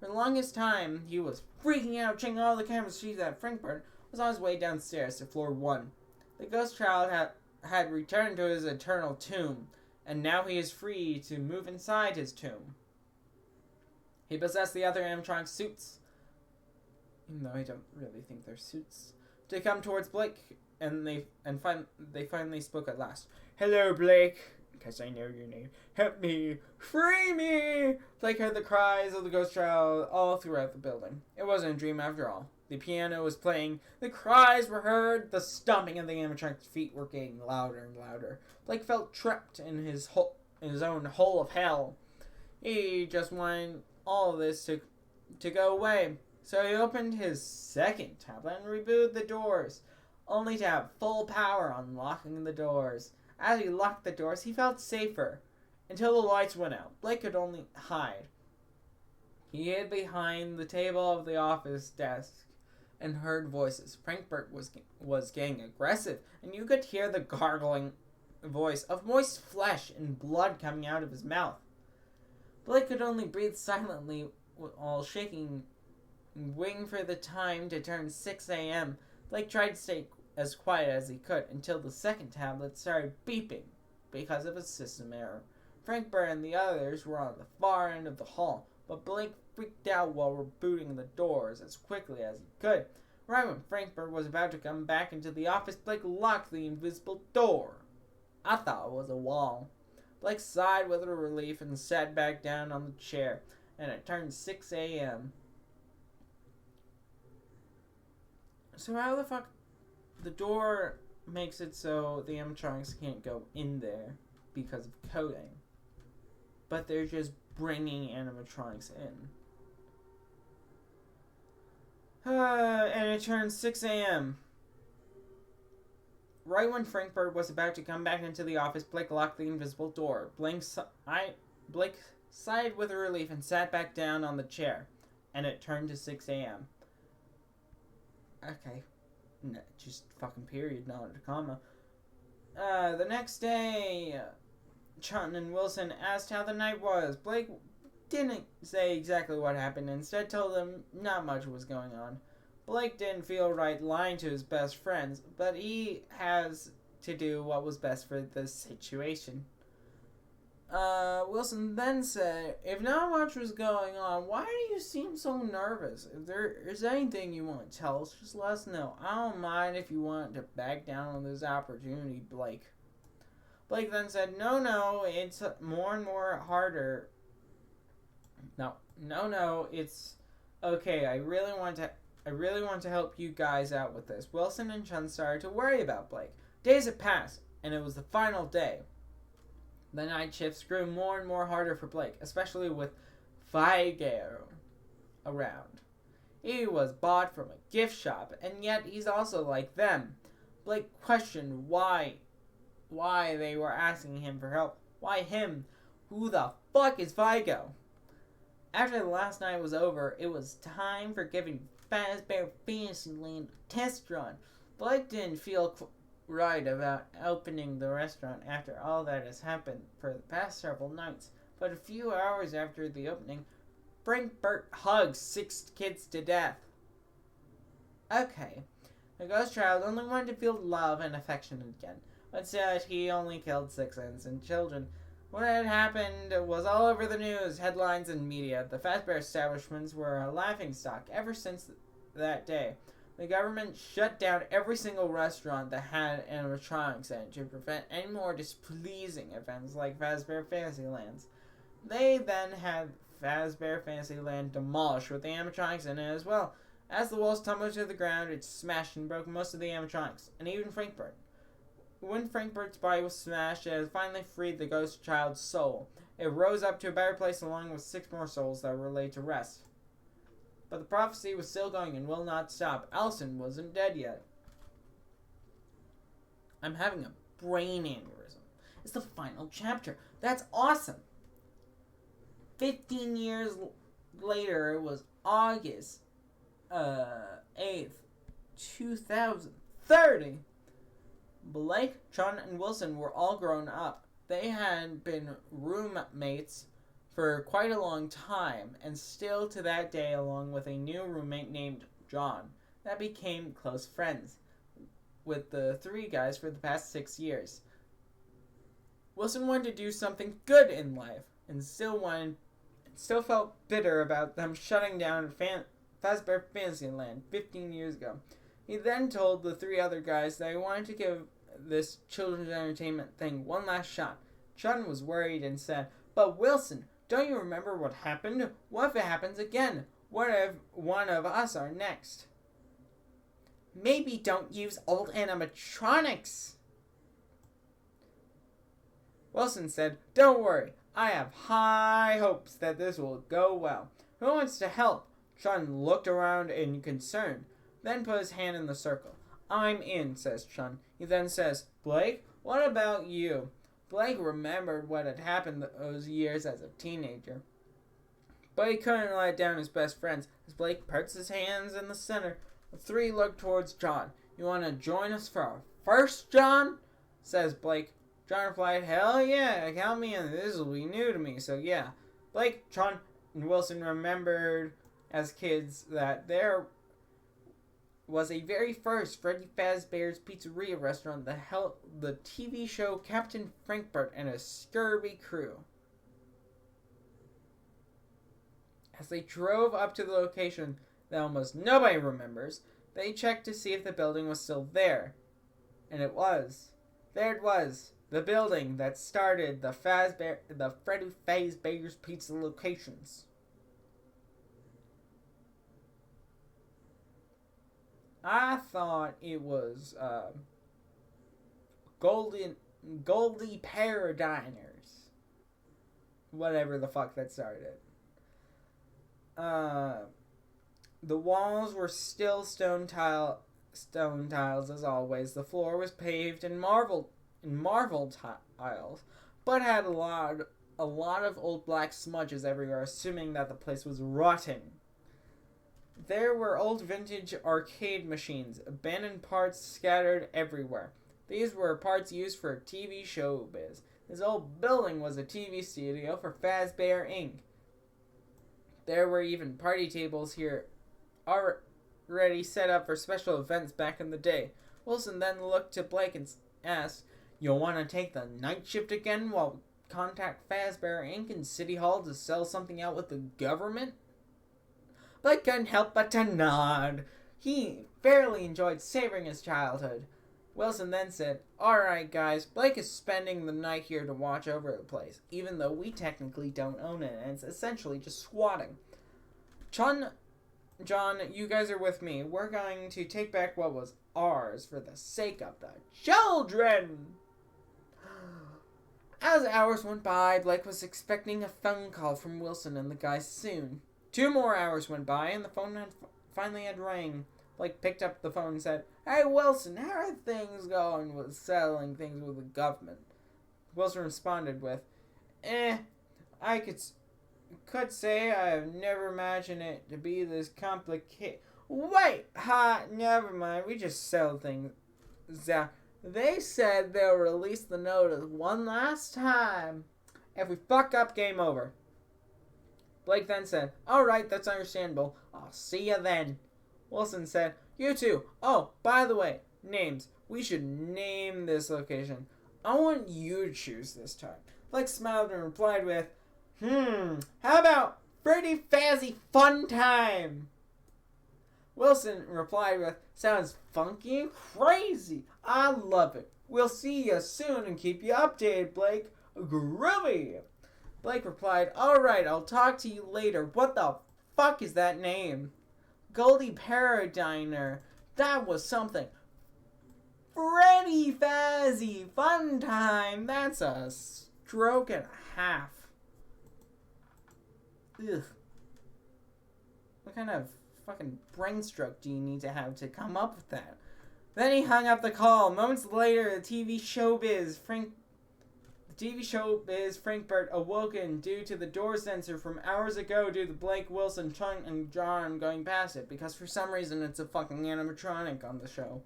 the longest time, he was freaking out, checking all the camera feeds that Frank Bird was on his way downstairs to floor 1. The ghost child had returned to his eternal tomb, and now he is free to move inside his tomb. He possessed the other animatronic suits, even though I don't really think they're suits, to come towards Blake, and they finally spoke at last. "Hello, Blake. Because I know your name. Help me. Free me!" Blake heard the cries of the ghost child all throughout the building. It wasn't a dream after all. The piano was playing, the cries were heard, the stomping of the animatronic's feet were getting louder and louder. Blake felt trapped in his own hole of hell. He just wanted all of this to go away. So he opened his second tablet and rebooted the doors, only to have full power unlocking the doors. As he locked the doors, he felt safer, until the lights went out. Blake could only hide. He hid behind the table of the office desk and heard voices. Frankfurt was getting aggressive, and you could hear the gargling voice of moist flesh and blood coming out of his mouth. Blake could only breathe silently while shaking, waiting for the time to turn 6 a.m. Blake tried to stay as quiet as he could until the second tablet started beeping because of a system error. Frankfurt and the others were on the far end of the hall, but Blake freaked out while rebooting the doors as quickly as he could. Right when Frankfurt was about to come back into the office, Blake locked the invisible door. I thought it was a wall. Blake sighed with relief and sat back down on the chair, and it turned 6 a.m. So how the fuck... The door makes it so the animatronics can't go in there because of coding. But they're just bringing animatronics in. And it turns 6 a.m. Right when Frankfurt was about to come back into the office, Blake locked the invisible door. Blake sighed with relief and sat back down on the chair. And it turned to 6 a.m. Okay. No, just fucking period, not a comma. The next day, Chun and Wilson asked how the night was. Blake didn't say exactly what happened, instead told them not much was going on. Blake didn't feel right lying to his best friends, but he has to do what was best for the situation. Wilson then said, "If not much was going on, why do you seem so nervous? If there is anything you want to tell us, just let us know. I don't mind if you want to back down on this opportunity, Blake." Blake then said, No, it's more and more harder. No, it's okay. I really want to help you guys out with this. Wilson and Chun started to worry about Blake. Days had passed, and it was the final day. The night shifts grew more and more harder for Blake, especially with Figaro around. He was bought from a gift shop, and yet he's also like them. Blake questioned why they were asking him for help. Why him? Who the fuck is Figo? After the last night was over, it was time for giving Fazbear Fantasyland a test run. Blake didn't feel right about opening the restaurant after all that has happened for the past several nights, but a few hours after the opening, Frankfurt hugs 6 kids to death. Okay, the ghost child only wanted to feel love and affection again, but said he only killed 6 innocent children. What had happened was all over the news, headlines, and media. The Fazbear establishments were a laughingstock ever since that day. The government shut down every single restaurant that had animatronics in it to prevent any more displeasing events like Fazbear Fantasylands. They then had Fazbear Fantasyland demolished with the animatronics in it as well. As the walls tumbled to the ground, it smashed and broke most of the animatronics, and even Frankfurt. When Frankfurt's body was smashed, it had finally freed the ghost child's soul. It rose up to a better place along with 6 more souls that were laid to rest. But the prophecy was still going and will not stop. Allison wasn't dead yet. I'm having a brain aneurysm. It's the final chapter. That's awesome. 15 years later, it was August 8th, 2030. Blake, Chun, and Wilson were all grown up. They had been roommates for quite a long time, and still to that day, along with a new roommate named John, that became close friends with the 3 guys for the past 6 years. Wilson wanted to do something good in life, and still wanted still felt bitter about them shutting down Fazbear Fantasyland 15 years ago. He then told the 3 other guys that he wanted to give this children's entertainment thing one last shot. Chun was worried and said, "But Wilson, don't you remember what happened? What if it happens again? What if one of us are next?" "Maybe don't use old animatronics." Wilson said, "Don't worry. I have high hopes that this will go well. Who wants to help?" Chun looked around in concern, then put his hand in the circle. "I'm in," says Chun. He then says, "Blake, what about you?" Blake remembered what had happened those years as a teenager, but he couldn't let down his best friends. As Blake puts his hands in the center, the 3 looked towards John. "You want to join us for our first, John?" says Blake. John replied, "Hell yeah, count me in. This will be new to me, so yeah." Blake, John, and Wilson remembered as kids that there was a very first Freddy Fazbear's Pizzeria restaurant that held the TV show Captain Frankburt and a scurvy crew. As they drove up to the location that almost nobody remembers, they checked to see if the building was still there. And it was. There it was. The building that started the Freddy Fazbear's Pizza locations. I thought it was Goldie Paradiners. Whatever the fuck that started. The walls were still stone tiles as always. The floor was paved in marble tiles, but had a lot of old black smudges everywhere, assuming that the place was rotting. There were old vintage arcade machines, abandoned parts scattered everywhere. These were parts used for TV showbiz. This old building was a TV studio for Fazbear Inc. There were even party tables here already set up for special events back in the day. Wilson then looked to Blake and asked, "You'll want to take the night shift again while we contact Fazbear Inc. in City Hall to sell something out with the government?" Blake couldn't help but to nod. He fairly enjoyed savoring his childhood. Wilson then said, "Alright guys, Blake is spending the night here to watch over the place, even though we technically don't own it, and it's essentially just squatting. John, you guys are with me. We're going to take back what was ours for the sake of the children." As hours went by, Blake was expecting a phone call from Wilson and the guys soon. 2 more hours went by, and the phone finally had rang. Blake picked up the phone and said, "Hey Wilson, how are things going with settling things with the government?" Wilson responded with, I could say I have never imagined it to be this complicated. Wait, never mind, we just sell things out. They said they'll release the notice one last time. If we fuck up, game over." Blake then said, "Alright, that's understandable. I'll see you then." Wilson said, "You too. Oh, by the way, names. We should name this location. I want you to choose this time." Blake smiled and replied with, "How about Freddy Fazzy Fun Time?" Wilson replied with, "Sounds funky and crazy. I love it. We'll see you soon and keep you updated, Blake. Groovy." Blake replied, "Alright, I'll talk to you later. What the fuck is that name?" Goldie Paradiner. That was something. Freddy Fazzy Fun Time. That's a stroke and a half. Ugh. What kind of fucking brain stroke do you need to have to come up with that? Then he hung up the call. Moments later, the TV showbiz Frankburt awoken due to the door sensor from hours ago due to Blake, Wilson, Chun, and John going past it, because for some reason it's a fucking animatronic on the show.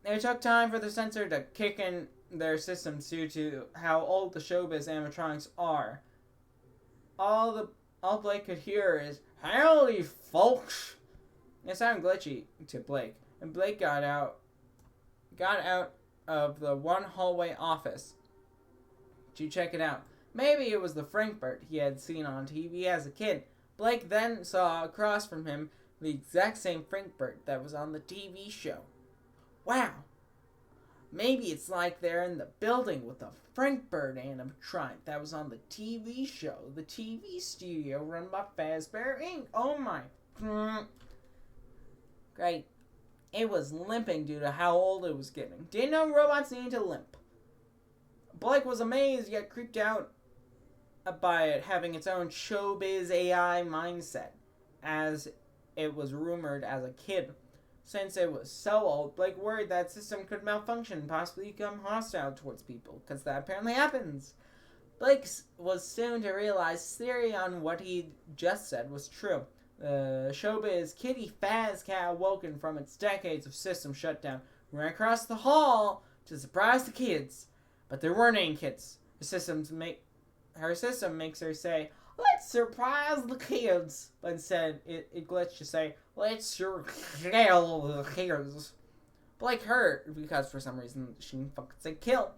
It took time for the sensor to kick in their systems due to how old the showbiz animatronics are. All Blake could hear is, "Howdy, folks." It sounded glitchy to Blake, and Blake got out of the one hallway office to check it out. Maybe it was the Frankfurt he had seen on TV as a kid. Blake then saw across from him the exact same Frankfurt that was on the TV show. Wow. Maybe it's like they're in the building with the Frankfurt animatronic that was on the TV show. The TV studio run by Fazbear Inc. Oh my. Great. It was limping due to how old it was getting. Didn't know robots needed to limp. Blake was amazed yet creeped out by it having its own showbiz AI mindset, as it was rumored as a kid. Since it was so old, Blake worried that system could malfunction and possibly become hostile towards people, because that apparently happens. Blake was soon to realize theory on what he just said was true. The showbiz kitty Fazcat, awoken from its decades of system shutdown, ran across the hall to surprise the kids. But there weren't any kids. Her system makes her say, "Let's surprise the kids." But instead, it glitched to say, "Let's kill the kids." Blake heard, because for some reason she fucking said kill.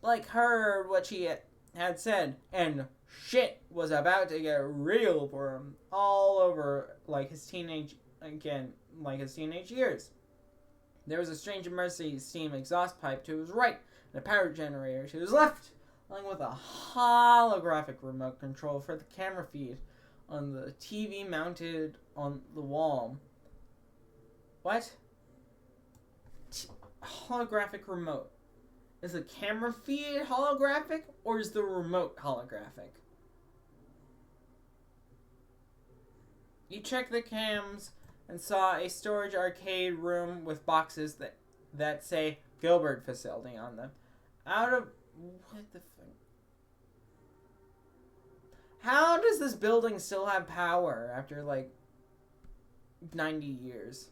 Blake heard what she had said, and shit was about to get real for him all over like his teenage years. There was a strange emergency steam exhaust pipe to his right, and a power generator to his left, along with a holographic remote control for the camera feed on the TV mounted on the wall. What? Holographic remote. Is the camera feed holographic, or is the remote holographic? You check the cams and saw a storage arcade room with boxes that say Gilbert Facility on them. What the fuck? How does this building still have power after like 90 years?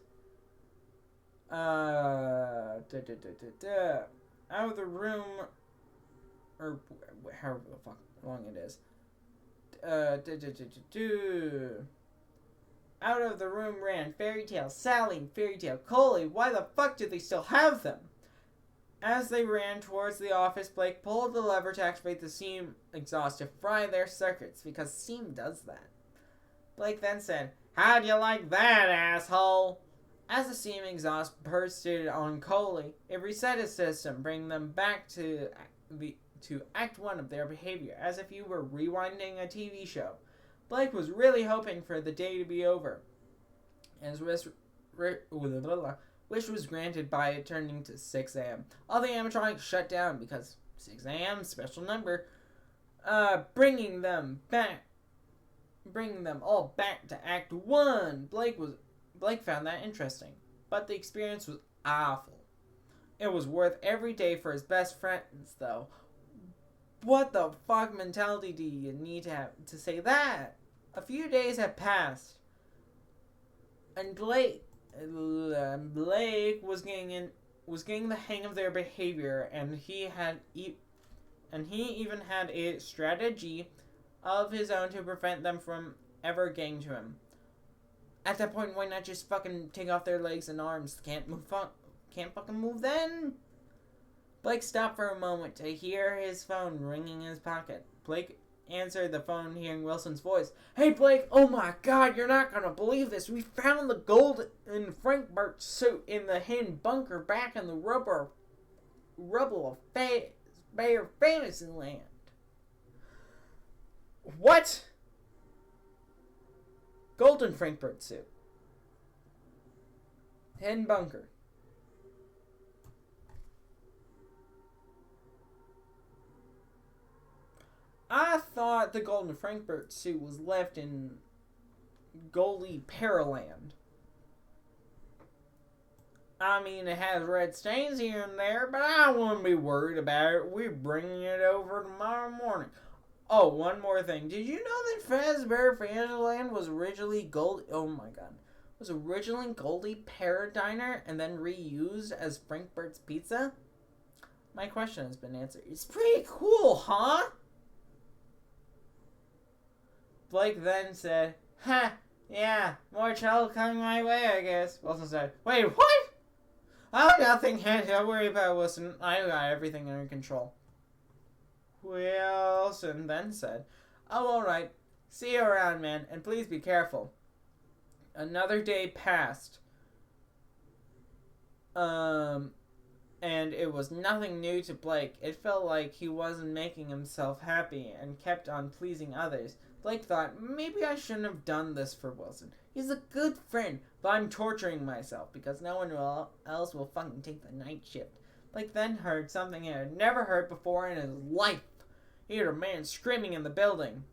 Out of the room, or however the fuck long it is. Out of the room ran Fairy Tale Sally and Fairy Tale Coley. Why the fuck do they still have them? As they ran towards the office, Blake pulled the lever to activate the steam exhaust to fry their circuits, because steam does that. Blake then said, "How do you like that, asshole?" As the steam exhaust bursted on Coley, it reset his system, bringing them back to Act 1 of their behavior, as if you were rewinding a TV show. Blake was really hoping for the day to be over, and his wish was granted by it turning to 6 a.m. All the animatronics shut down because 6 a.m. special number, bringing them all back to Act 1. Blake found that interesting, but the experience was awful. It was worth every day for his best friends, though. What the fuck mentality do you need to have to say that? A few days had passed, and Blake was getting the hang of their behavior, and he even had a strategy of his own to prevent them from ever getting to him. At that point, why not just fucking take off their legs and arms? Can't fucking move then? Blake stopped for a moment to hear his phone ringing in his pocket. Blake answered the phone, hearing Wilson's voice. "Hey, Blake, oh my god, you're not gonna believe this. We found the gold in Frankfurt suit in the hidden bunker back in the rubble of Bayer Fantasyland." What? Golden Frankfurt suit. Hidden bunker. I thought the Golden Frankfurt suit was left in Goldie Paraland. I mean, it has red stains here and there, but I wouldn't be worried about it. We're bringing it over tomorrow morning. Oh, one more thing. Did you know that Fazbear Fantasyland was originally Goldie Paradiner and then reused as Frankfurt's Pizza? My question has been answered. It's pretty cool, huh? Blake then said, "Ha, yeah, more trouble coming my way, I guess." Wilson said, "Wait, what?" "Oh, nothing, don't worry about it, Wilson. I got everything under control." Wilson then said, "Oh, all right. See you around, man, and please be careful." Another day passed. And it was nothing new to Blake. It felt like he wasn't making himself happy and kept on pleasing others. Blake thought, maybe I shouldn't have done this for Wilson. He's a good friend, but I'm torturing myself because no one else will fucking take the night shift. Blake then heard something he had never heard before in his life. He heard a man screaming in the building.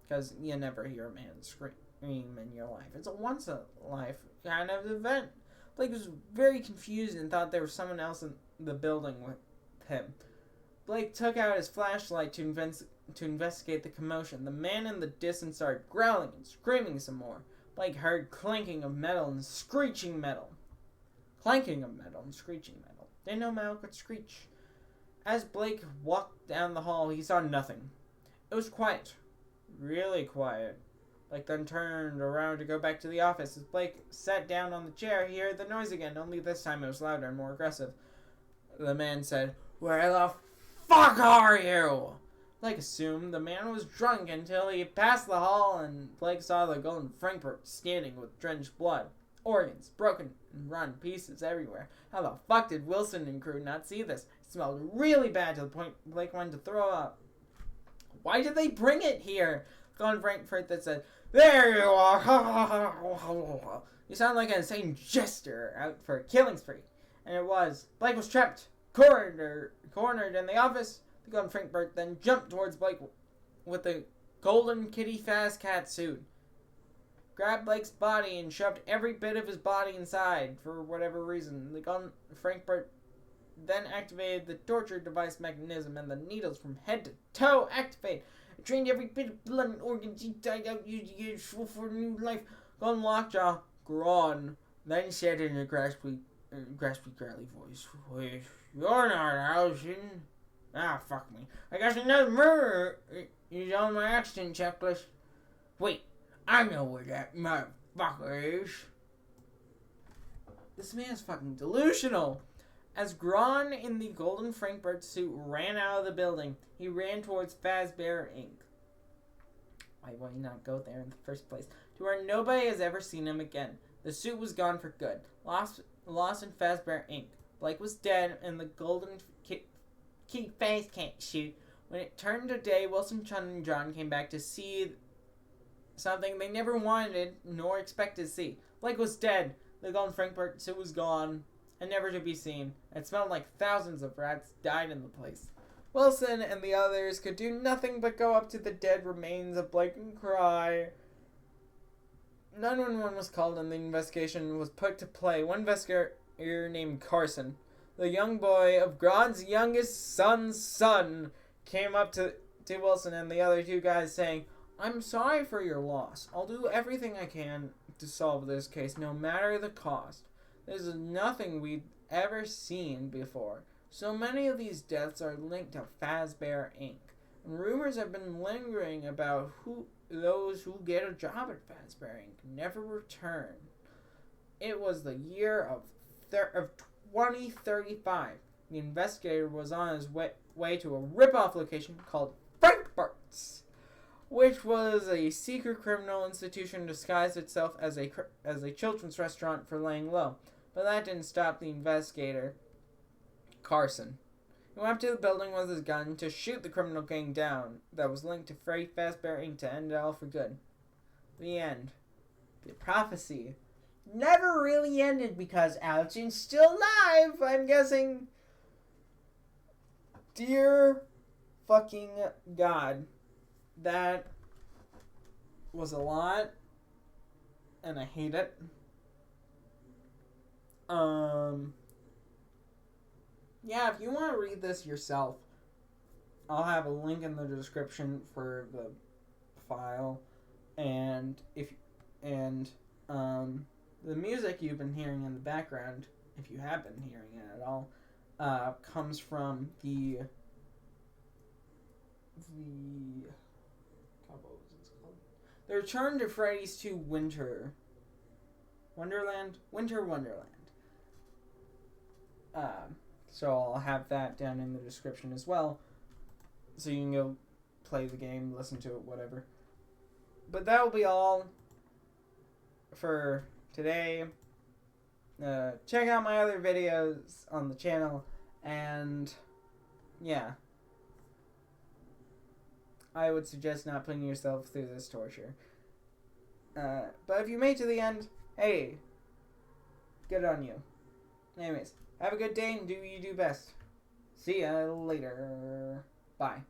Because you never hear a man scream in your life. It's a once-in-a-life kind of event. Blake was very confused and thought there was someone else in the building with him. Blake took out his flashlight to investigate the commotion. The man in the distance started growling and screaming some more. Blake heard clanking of metal and screeching metal. Clanking of metal and screeching metal. Didn't know metal could screech. As Blake walked down the hall, he saw nothing. It was quiet. Really quiet. Blake then turned around to go back to the office. As Blake sat down on the chair, he heard the noise again, only this time it was louder and more aggressive. The man said, "Where the fuck are you?" Blake assumed the man was drunk until he passed the hall and Blake saw the golden Frankfurt standing with drenched blood. Organs, broken and run pieces everywhere. How the fuck did Wilson and crew not see this? It smelled really bad to the point Blake wanted to throw up. Why did they bring it here? Golden Frankfurt that said, "There you are." You sound like an insane jester out for a killing spree. And it was. Blake was trapped, cornered in the office. The Golden Frankfurt then jumped towards Blake with the golden kitty fast cat suit. Grabbed Blake's body and shoved every bit of his body inside for whatever reason. The Golden Frankfurt then activated the torture device mechanism and the needles from head to toe activated. It drained every bit of blood and organs he died out useful for new life. Golden Lockjaw, Gron, then said in a graspy, growly voice, "You're not Allison." Ah, fuck me. I guess another murder is on my accident checklist. Wait, I know where that motherfucker is. This man's fucking delusional. As Gron in the Golden Frankfurt suit ran out of the building, he ran towards Fazbear Inc. Why would he not go there in the first place? To where nobody has ever seen him again. The suit was gone for good. Lost in Fazbear Inc. Blake was dead in the Golden Kitty Face Cat suit. When it turned to day, Wilson, Chun, and John came back to see something they never wanted nor expected to see. Blake was dead. The Golden Frankfurt suit was gone and never to be seen. It smelled like thousands of rats died in the place. Wilson and the others could do nothing but go up to the dead remains of Blake and cry. 911 was called and the investigation was put to play. One investigator named Carson, the young boy of Gron's youngest son's son, came up to Wilson and the other two guys saying, "I'm sorry for your loss. I'll do everything I can to solve this case, no matter the cost. This is nothing we've ever seen before. So many of these deaths are linked to Fazbear Inc. And rumors have been lingering about those who get a job at Fazbear Inc. never return. It was the year of 2035. The investigator was on his way to a rip-off location called Frankfurt's, which was a secret criminal institution disguised itself as a children's restaurant for laying low. But that didn't stop the investigator, Carson. He went up to the building with his gun to shoot the criminal gang down that was linked to Freddy Fazbear Inc. to end it all for good. The end. The prophecy never really ended because Allison's still alive, I'm guessing. Dear fucking God. That was a lot. And I hate it. Yeah, if you want to read this yourself, I'll have a link in the description for the file, and the music you've been hearing in the background, if you have been hearing it at all, comes from the God, what was this called? The Return to Freddy's 2 Winter Wonderland. So I'll have that down in the description as well. So you can go play the game, listen to it, whatever. But that will be all for today. Check out my other videos on the channel, and yeah, I would suggest not putting yourself through this torture. But if you made it to the end, hey, good on you. Anyways, have a good day and do you do best. See ya later. Bye.